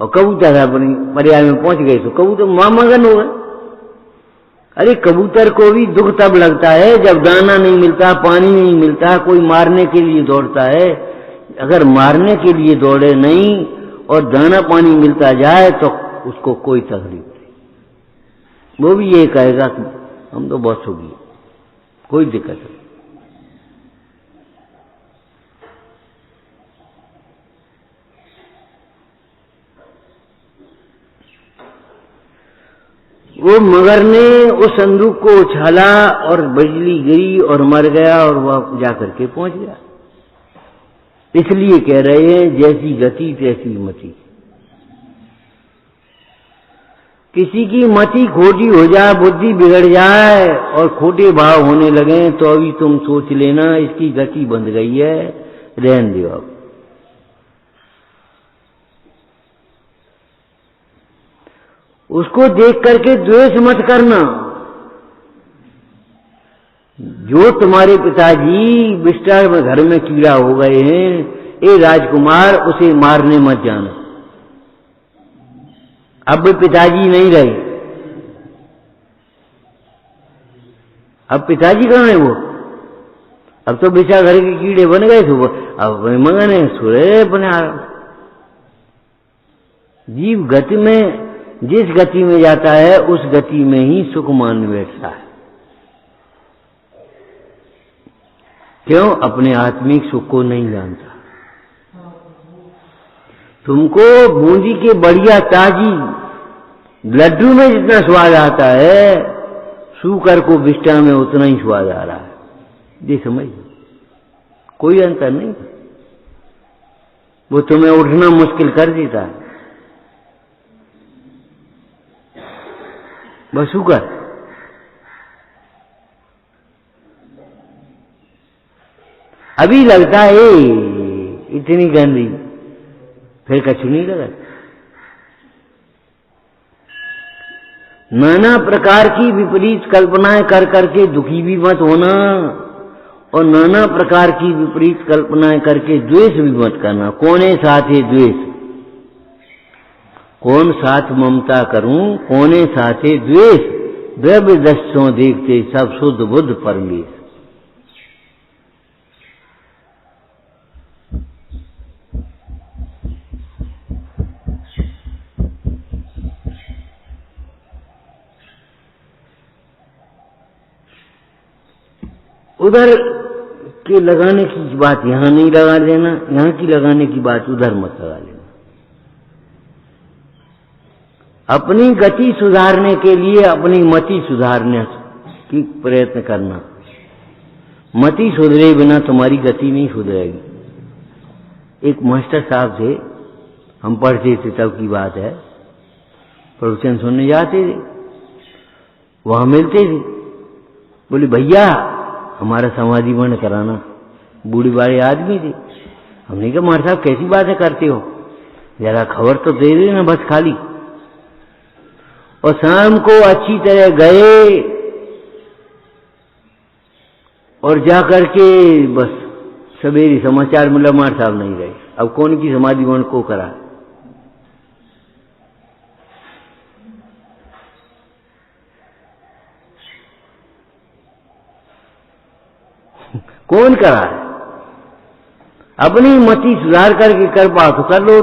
और कबूतर अपनी पर्याय में पहुंच गए तो कबूतर मामगन हो गए। अरे कबूतर को भी दुख तब लगता है जब दाना नहीं मिलता, पानी नहीं मिलता, कोई मारने के लिए दौड़ता है। अगर मारने के लिए दौड़े नहीं और दाना पानी मिलता जाए तो उसको कोई तकलीफ नहीं, वो भी ये कहेगा कि हम तो बहुत सुखी, कोई दिक्कत नहीं। वो मगर ने उस संदूक को उछाला और बिजली गिरी और मर गया और वह जाकर के पहुंच गया। इसलिए कह रहे हैं जैसी गति तैसी मति। किसी की मति खोटी हो जाए, बुद्धि बिगड़ जाए और खोटे भाव होने लगे तो अभी तुम सोच लेना इसकी गति बंध गई है, रहने दो अब। उसको देख करके द्वेष मत करना। जो तुम्हारे पिताजी बिस्तर में घर में कीड़ा हो गए हैं, ए राजकुमार उसे मारने मत जाना। अब पिताजी नहीं रहे, अब पिताजी कहाँ है वो? अब तो बेचा घर के कीड़े बन गए थे, अब मगन सुरे बने। जीव गति में जिस गति में जाता है उस गति में ही सुख मान बैठता है। क्यों? अपने आत्मिक सुख को नहीं जानता। तुमको बूंदी के बढ़िया ताजी लड्डू में जितना स्वाद आता है, सूकर को बिस्टा में उतना ही स्वाद आ रहा है। ये समझ, कोई अंतर नहीं। वो तुम्हें उठना मुश्किल कर देता है, बस सूकर। अभी लगता है इतनी गंदी, फिर कछु नहीं लगा। नाना प्रकार की विपरीत कल्पनाएं कर करके दुखी भी मत होना, और नाना प्रकार की विपरीत कल्पनाएं करके द्वेष भी मत करना। कौने साथे द्वेष, कौन साथ ममता करूं, कौने साथे द्वेष। द्रव्य दस्यों देखते सब शुद्ध बुद्ध परमेश। उधर के लगाने की बात यहां नहीं लगा देना, यहां की लगाने की बात उधर मत लगा लेना। अपनी गति सुधारने के लिए अपनी मति सुधारने की प्रयत्न करना। मति सुधरे बिना तुम्हारी गति नहीं सुधरेगी। एक मास्टर साहब थे, हम पढ़ते थे तब की बात है, प्रवचन सुनने जाते थे, वहां मिलते थे। बोले भैया हमारा समाधि वर्ण कराना। बूढ़ी बाड़ी आदमी थी। हमने कहा मार साहब कैसी बातें करते हो, जरा खबर तो दे देना बस खाली। और शाम को अच्छी तरह गए और जाकर के बस सवेरे समाचार मिला मार साहब नहीं रहे। अब कौन की समाधि वर्ण को करा? कौन करा है? अपनी मति सुधार करके कर पाओ तो कर लो।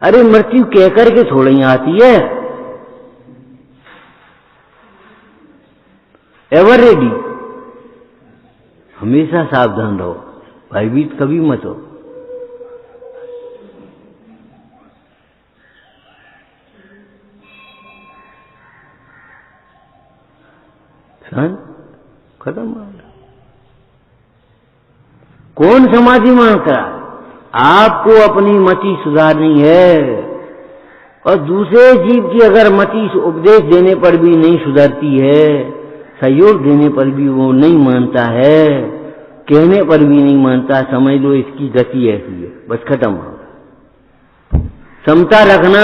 अरे मृत्यु कह करके थोड़ी ही आती है, एवर रेडी। हमेशा सावधान रहो, भयभीत कभी मत हो। खत्म। कौन समाधि मांगता? आपको अपनी मति सुधारनी है, और दूसरे जीव की अगर मति उपदेश देने पर भी नहीं सुधरती है, सहयोग देने पर भी वो नहीं मानता है, कहने पर भी नहीं मानता, समझ लो इसकी गति ऐसी है, बस खत्म। समता रखना,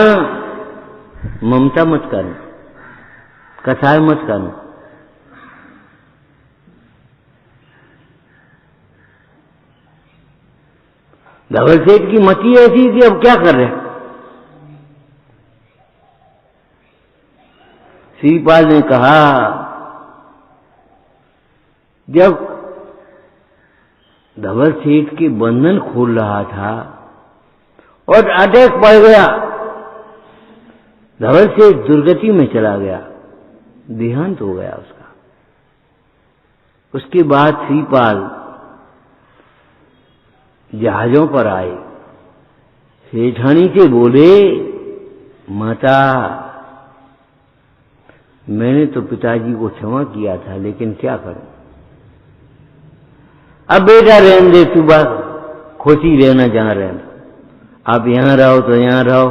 ममता मत करना, कसाय मत करना। धवल सेठ की मति ऐसी थी, अब क्या कर रहे? श्रीपाल ने कहा जब धवल सेठ के बंधन खोल रहा था और अटैक पड़ गया, धवल सेठ दुर्गति में चला गया, देहांत हो गया उसका। उसके बाद श्रीपाल जहाजों पर आए, सेठानी से बोले माता मैंने तो पिताजी को क्षमा किया था, लेकिन क्या करूं, अब बेटा रहने दे, तू बात खुशी रहना जहां रहना, आप यहां रहो तो यहां रहो,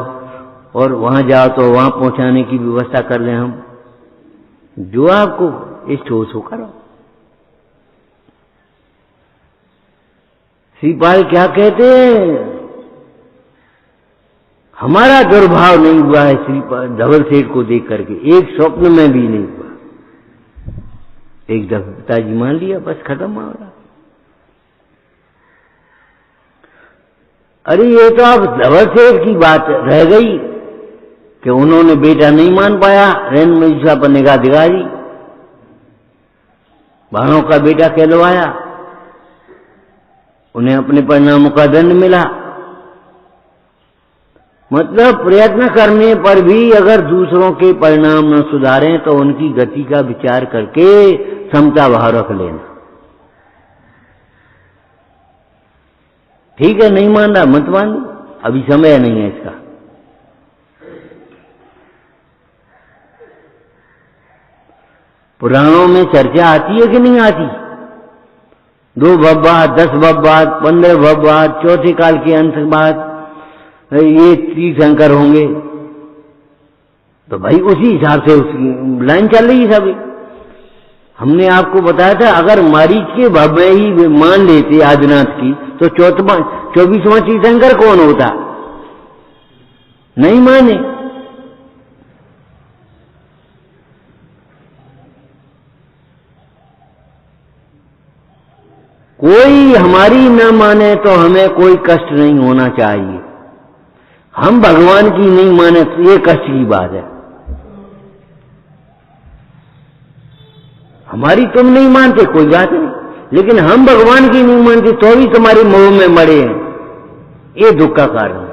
और वहां जाओ तो वहां पहुंचाने की व्यवस्था कर लें हम, जो आपको इष्ट हो सो करो। श्रीपाल क्या कहते हैं, हमारा दुर्भाव नहीं हुआ है श्रीपाल धवल सेठ को देख करके, एक स्वप्न में भी नहीं हुआ। एक दफा पिताजी मान लिया, बस खत्म मामला। अरे ये तो अब धवल सेठ की बात रह गई कि उन्होंने बेटा नहीं मान पाया, रेन मिर्जा पर निगाह दिखाई, भाणों का बेटा कहलवाया, उन्हें अपने परिणामों का दंड मिला। मतलब प्रयत्न करने पर भी अगर दूसरों के परिणाम न सुधारें तो उनकी गति का विचार करके समता भाव रख लेना। ठीक है, नहीं मान रहा मत मान, अभी समय नहीं है इसका। पुराणों में चर्चा आती है कि नहीं आती, 2 भव बाद, 10 भव बाद, 15 भव बाद, चौथे काल के अंत बाद ये तीर्थंकर होंगे, तो भाई उसी हिसाब से उसकी लाइन चल रही है सभी। हमने आपको बताया था अगर मारीच के भव में ही मान लेते आदिनाथ की तो 24वां तीर्थंकर कौन होता, नहीं माने। कोई हमारी न माने तो हमें कोई कष्ट नहीं होना चाहिए, हम भगवान की नहीं माने तो ये कष्ट की बात है। हमारी तुम नहीं मानते कोई बात नहीं, लेकिन हम भगवान की नहीं मानते तो भी तुम्हारे मोह में मरे हैं, ये दुख का कारण है।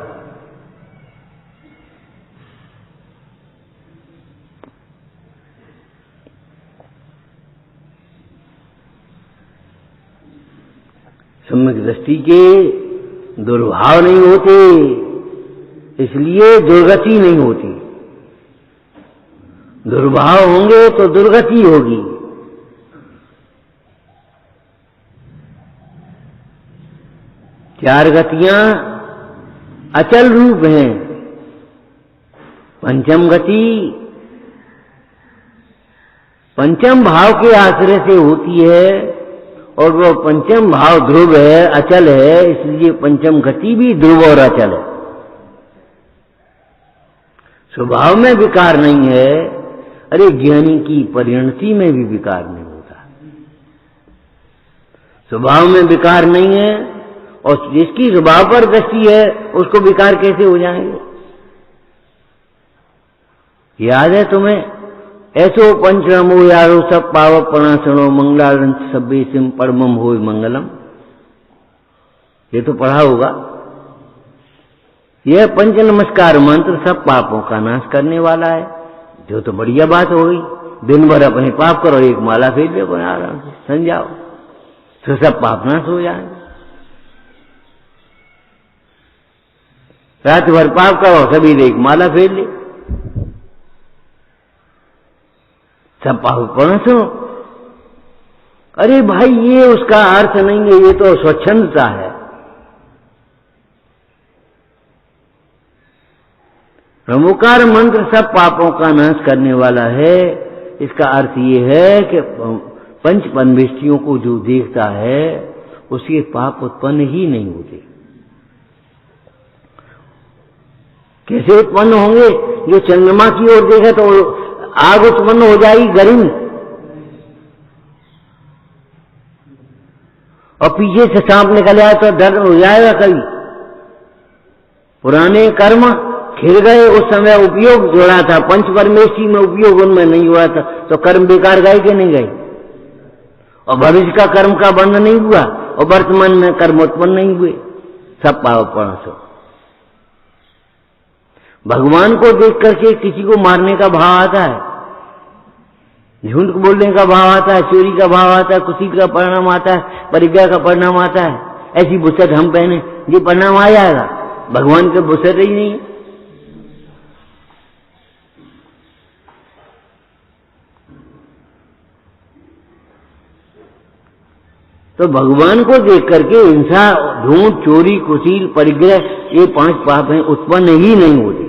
सम्यक दृष्टि के दुर्भाव नहीं होते, इसलिए दुर्गति नहीं होती। दुर्भाव होंगे तो दुर्गति होगी। चार गतियां अचल रूप हैं, पंचम गति पंचम भाव के आश्रय से होती है, और वो पंचम भाव ध्रुव है, अचल है, इसलिए पंचम गति भी ध्रुव और अचल है। स्वभाव में विकार नहीं है, अरे ज्ञानी की परिणति में भी विकार नहीं होता। स्वभाव में विकार नहीं है, और जिसकी स्वभाव पर दृष्टि है उसको विकार कैसे हो जाएंगे। याद है तुम्हें, ऐसो पंचनमो यारो सब पावक प्रणाशनो मंगलारंच सब्बे सिम परमम होय मंगलम, ये तो पढ़ा होगा। यह पंच नमस्कार मंत्र सब पापों का नाश करने वाला है, जो तो बढ़िया बात हो गई। दिन भर अपने पाप करो, एक माला फेर लो अपने आराम से समझाओ, तो सब पाप नाश हो जाएंगे। रात भर पाप करो, सभी एक माला फेर ले, सब पाप नाश हो। अरे भाई ये उसका अर्थ नहीं है, ये तो स्वच्छंदता है। ब्रह्मोकार मंत्र सब पापों का नाश करने वाला है। इसका अर्थ ये है कि पंच परमेष्टियों को जो देखता है उसके पाप उत्पन्न ही नहीं होते। कैसे उत्पन्न होंगे? जो चंद्रमा की ओर देखे तो आग उत्पन्न हो जाएगी गर्म, और पीछे से सांप निकल आए तो डर हो जाएगा कभी। पुराने कर्म खिल गए, उस समय उपयोग जोड़ा था, पंच परमेष्टि में उपयोग उनमें नहीं हुआ था, तो कर्म बेकार गए कि नहीं गए? और भविष्य का कर्म का बंध नहीं हुआ, और वर्तमान में कर्म उत्पन्न नहीं हुए, सब पाप पड़ा। भगवान को देख करके किसी को मारने का भाव आता है, झूठ बोलने का भाव आता है, चोरी का भाव आता है, कुछ का परिणाम आता है, परिज्ञा का परिणाम आता है। ऐसी बुसट हम पहने, ये परिणाम आ जाएगा। भगवान के बुसट ही नहीं है। तो भगवान को देख करके हिंसा, झूठ, चोरी, कुशील, परिग्रह, ये 5 पाप हैं, उत्पन्न ही नहीं होते।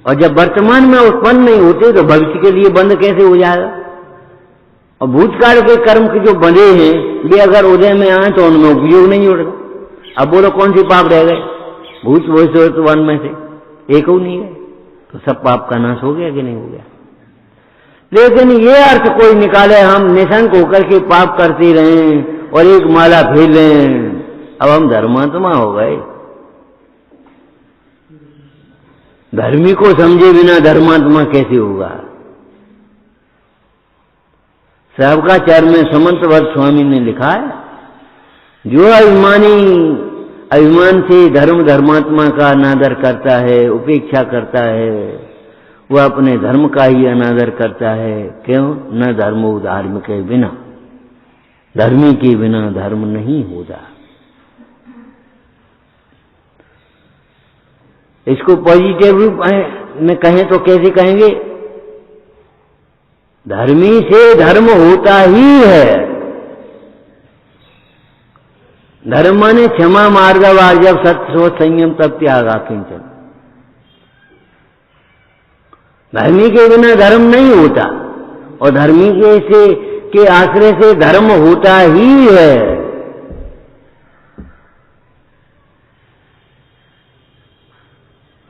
और जब वर्तमान में उत्पन्न नहीं होते तो भविष्य के लिए बंद कैसे हो जाएगा? और भूतकाल के कर्म के जो बंधे हैं वे अगर उदय में आए तो उनमें उपयोग नहीं उठता। अब बोलो कौन से पाप रह गए? भूत भविष्य वन में से एक नहीं है, तो सब पाप का नाश हो गया कि नहीं हो गया? लेकिन ये अर्थ कोई निकाले हम निशंक होकर के पाप करते रहें और एक माला फेर लें, अब हम धर्मात्मा हो गए। धर्मी को समझे बिना धर्मात्मा कैसे होगा? सबकाचार में समंतवर्त स्वामी ने लिखा है, जो अभिमान से धर्मात्मा का अनादर करता है, उपेक्षा करता है, वह अपने धर्म का ही अनादर करता है। क्यों? न धर्मो धार्म के बिना, धर्मी के बिना धर्म नहीं होता। इसको पॉजिटिव रूप में कहें तो कैसे कहेंगे? धर्मी से धर्म होता ही है। धर्म माने क्षमा, मार्गव, आर्जव, सत्य, सोच, संयम, तप, त्याग, किंचन। धर्मी के बिना धर्म नहीं होता और धर्मी के आश्रय से धर्म होता ही है।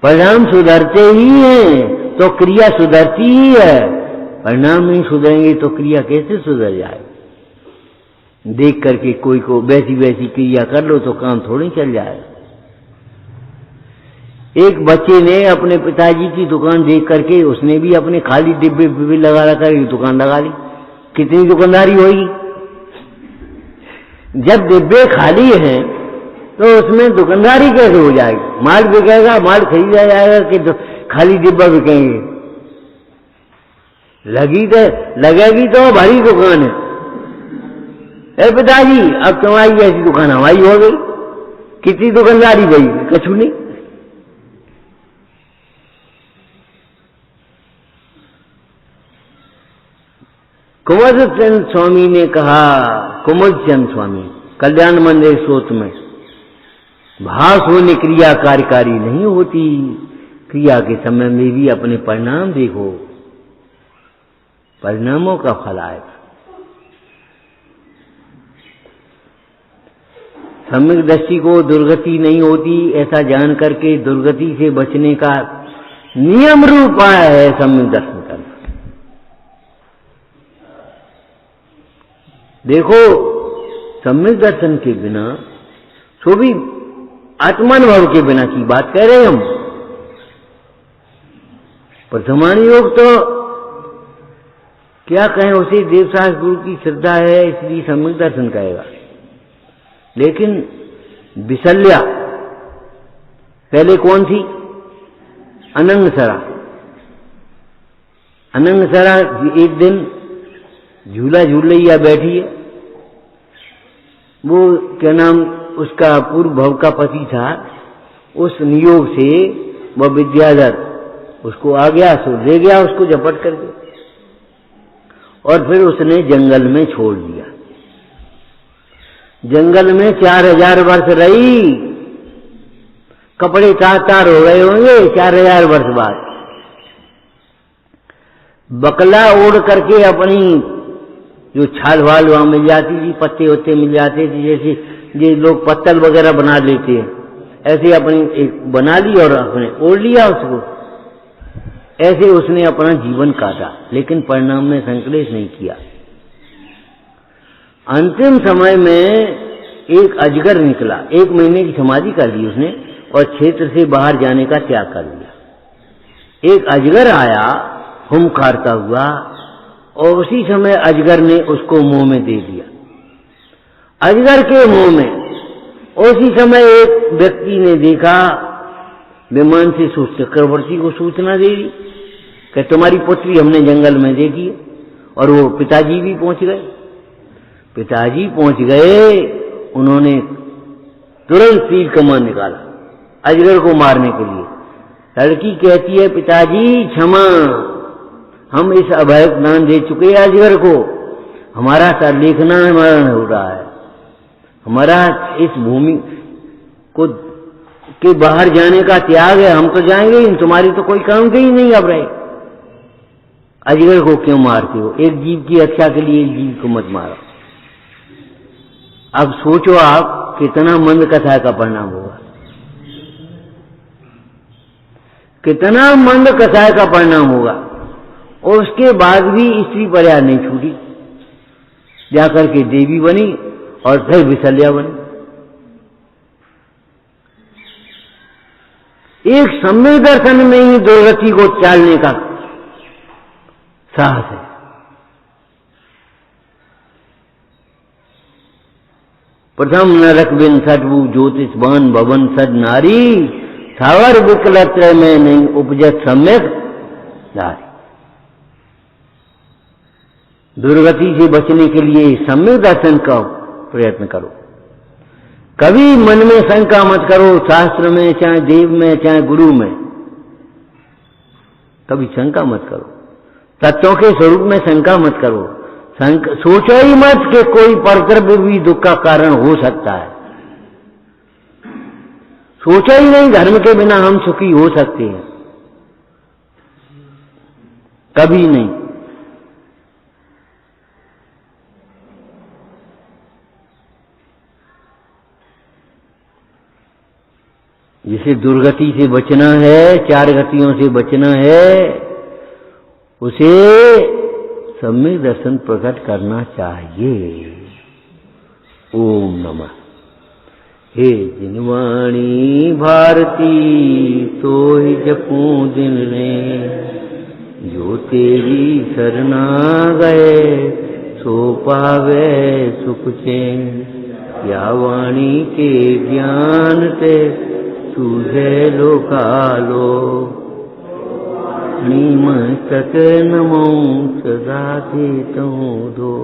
परिणाम सुधरते ही हैं तो क्रिया सुधरती ही है। परिणाम नहीं सुधरेंगे तो क्रिया कैसे सुधर जाए? देख करके कोई को वैसी वैसी क्रिया कर लो तो काम थोड़ी चल जाए। एक बच्चे ने अपने पिताजी की दुकान देख करके उसने भी अपने खाली डिब्बे लगा रखा, दुकान लगा ली। कितनी दुकानदारी होगी? जब डिब्बे खाली हैं तो उसमें दुकानदारी कैसे हो जाएगी? माल बिकेगा, माल खरीदा जाएगा कि खाली डिब्बा बिकेंगे? लगेगी तो भारी दुकान है। अरे पिताजी अब तुम्हारी ऐसी दुकान हमारी हो गई, कितनी दुकानदारी गई? कछु नहीं। कुमुद चंद स्वामी ने कहा, कुमुद चंद स्वामी कल्याण मंदिर स्रोत में, भास होने क्रिया कार्यकारी नहीं होती। क्रिया के समय में भी अपने परिणाम देखो, परिणामों का फल आएगा। सम्यक दृष्टि को दुर्गति नहीं होती, ऐसा जान करके दुर्गति से बचने का नियम रूप उपाय है सम्यक दर्शन करना। देखो, सम्यक दर्शन के बिना, तो भी आत्मानुभव के बिना की बात कह रहे हम। प्रथमान योग तो क्या कहें, उसे देवशास्त्र गुरु की श्रद्धा है इसलिए सम्यक दर्शन कहेगा। लेकिन विशल्या पहले कौन थी? अनंगसरा। अनंगसरा एक दिन झूला झूल रही या बैठी है, वो क्या नाम उसका पूर्व भव का पति था, उस नियोग से वह विद्याधर उसको आ गया, सो ले गया उसको झपट करके, और फिर उसने जंगल में छोड़ दिया। जंगल में 4000 वर्ष रही, कपड़े तार हो गए होंगे 4000 वर्ष बाद। बकला ओढ़ करके अपनी जो छाल वाल वहां मिल जाती थी, पत्ते वत्ते मिल जाते थे, जैसे ये लोग पत्तल वगैरह बना लेते हैं, ऐसे अपनी एक बना ली और अपने ओढ़ लिया उसको। ऐसे उसने अपना जीवन काटा, लेकिन परिणाम में संकलेश नहीं किया। अंतिम समय में एक अजगर निकला, 1 महीने की समाधि कर ली उसने और क्षेत्र से बाहर जाने का त्याग कर दिया। एक अजगर आया हुंकारता हुआ और उसी समय अजगर ने उसको मुंह में दे दिया। अजगर के मुंह में उसी समय एक व्यक्ति ने देखा, विमान से चक्रवर्ती को सूचना दे दी कि तुम्हारी पुत्री हमने जंगल में देखी है। और वो पिताजी भी पहुंच गए। पिताजी पहुंच गए, उन्होंने तुरंत तीर कमान निकाला अजगर को मारने के लिए। लड़की कहती है, पिताजी क्षमा, हम इस अभय दान दे चुके हैं अजगर को, हमारा लेखना मरण हो रहा है, हमारा इस भूमि को के बाहर जाने का त्याग है। हम तो जाएंगे ही, तुम्हारी तो कोई काम के ही नहीं अब रहे। अजगर को क्यों मारते हो? एक जीव की रक्षा के लिए एक जीव को मत मारो। अब सोचो आप कितना मंद कथा का परिणाम होगा, कितना मंद कथा का परिणाम होगा। और उसके बाद भी स्त्री पर्याय नहीं छूटी, जाकर के देवी बनी और फिर विशल्या बनी। एक सम्यक दर्शन में ही दुर्गति को टालने का साहस है। प्रथम नरक बिन सटभु ज्योतिषवान भवन सद नारी, थावर विकलत्र में नहीं उपजत सम्यक नारी। दुर्गति से बचने के लिए सम्यक दर्शन का प्रयत्न करो। कभी मन में शंका मत करो, शास्त्र में चाहे देव में चाहे गुरु में, कभी शंका मत करो। तत्वों के स्वरूप में शंका मत करो। सोचो ही मत कि कोई परद्रव्य भी दुख का कारण हो सकता है। सोचो ही नहीं धर्म के बिना हम सुखी हो सकते हैं, कभी नहीं। जिसे दुर्गति से बचना है, चार गतियों से बचना है, उसे सम्यक दर्शन प्रकट करना चाहिए। ओम नमः। हे जिनवाणी भारती सोहि जपूं दिन ने, जो तेरी शरणा गए सो पावे सुख चैन। या वाणी के ज्ञान ते सूझे लोकालो, मस्तक नमो सदा देतों दो।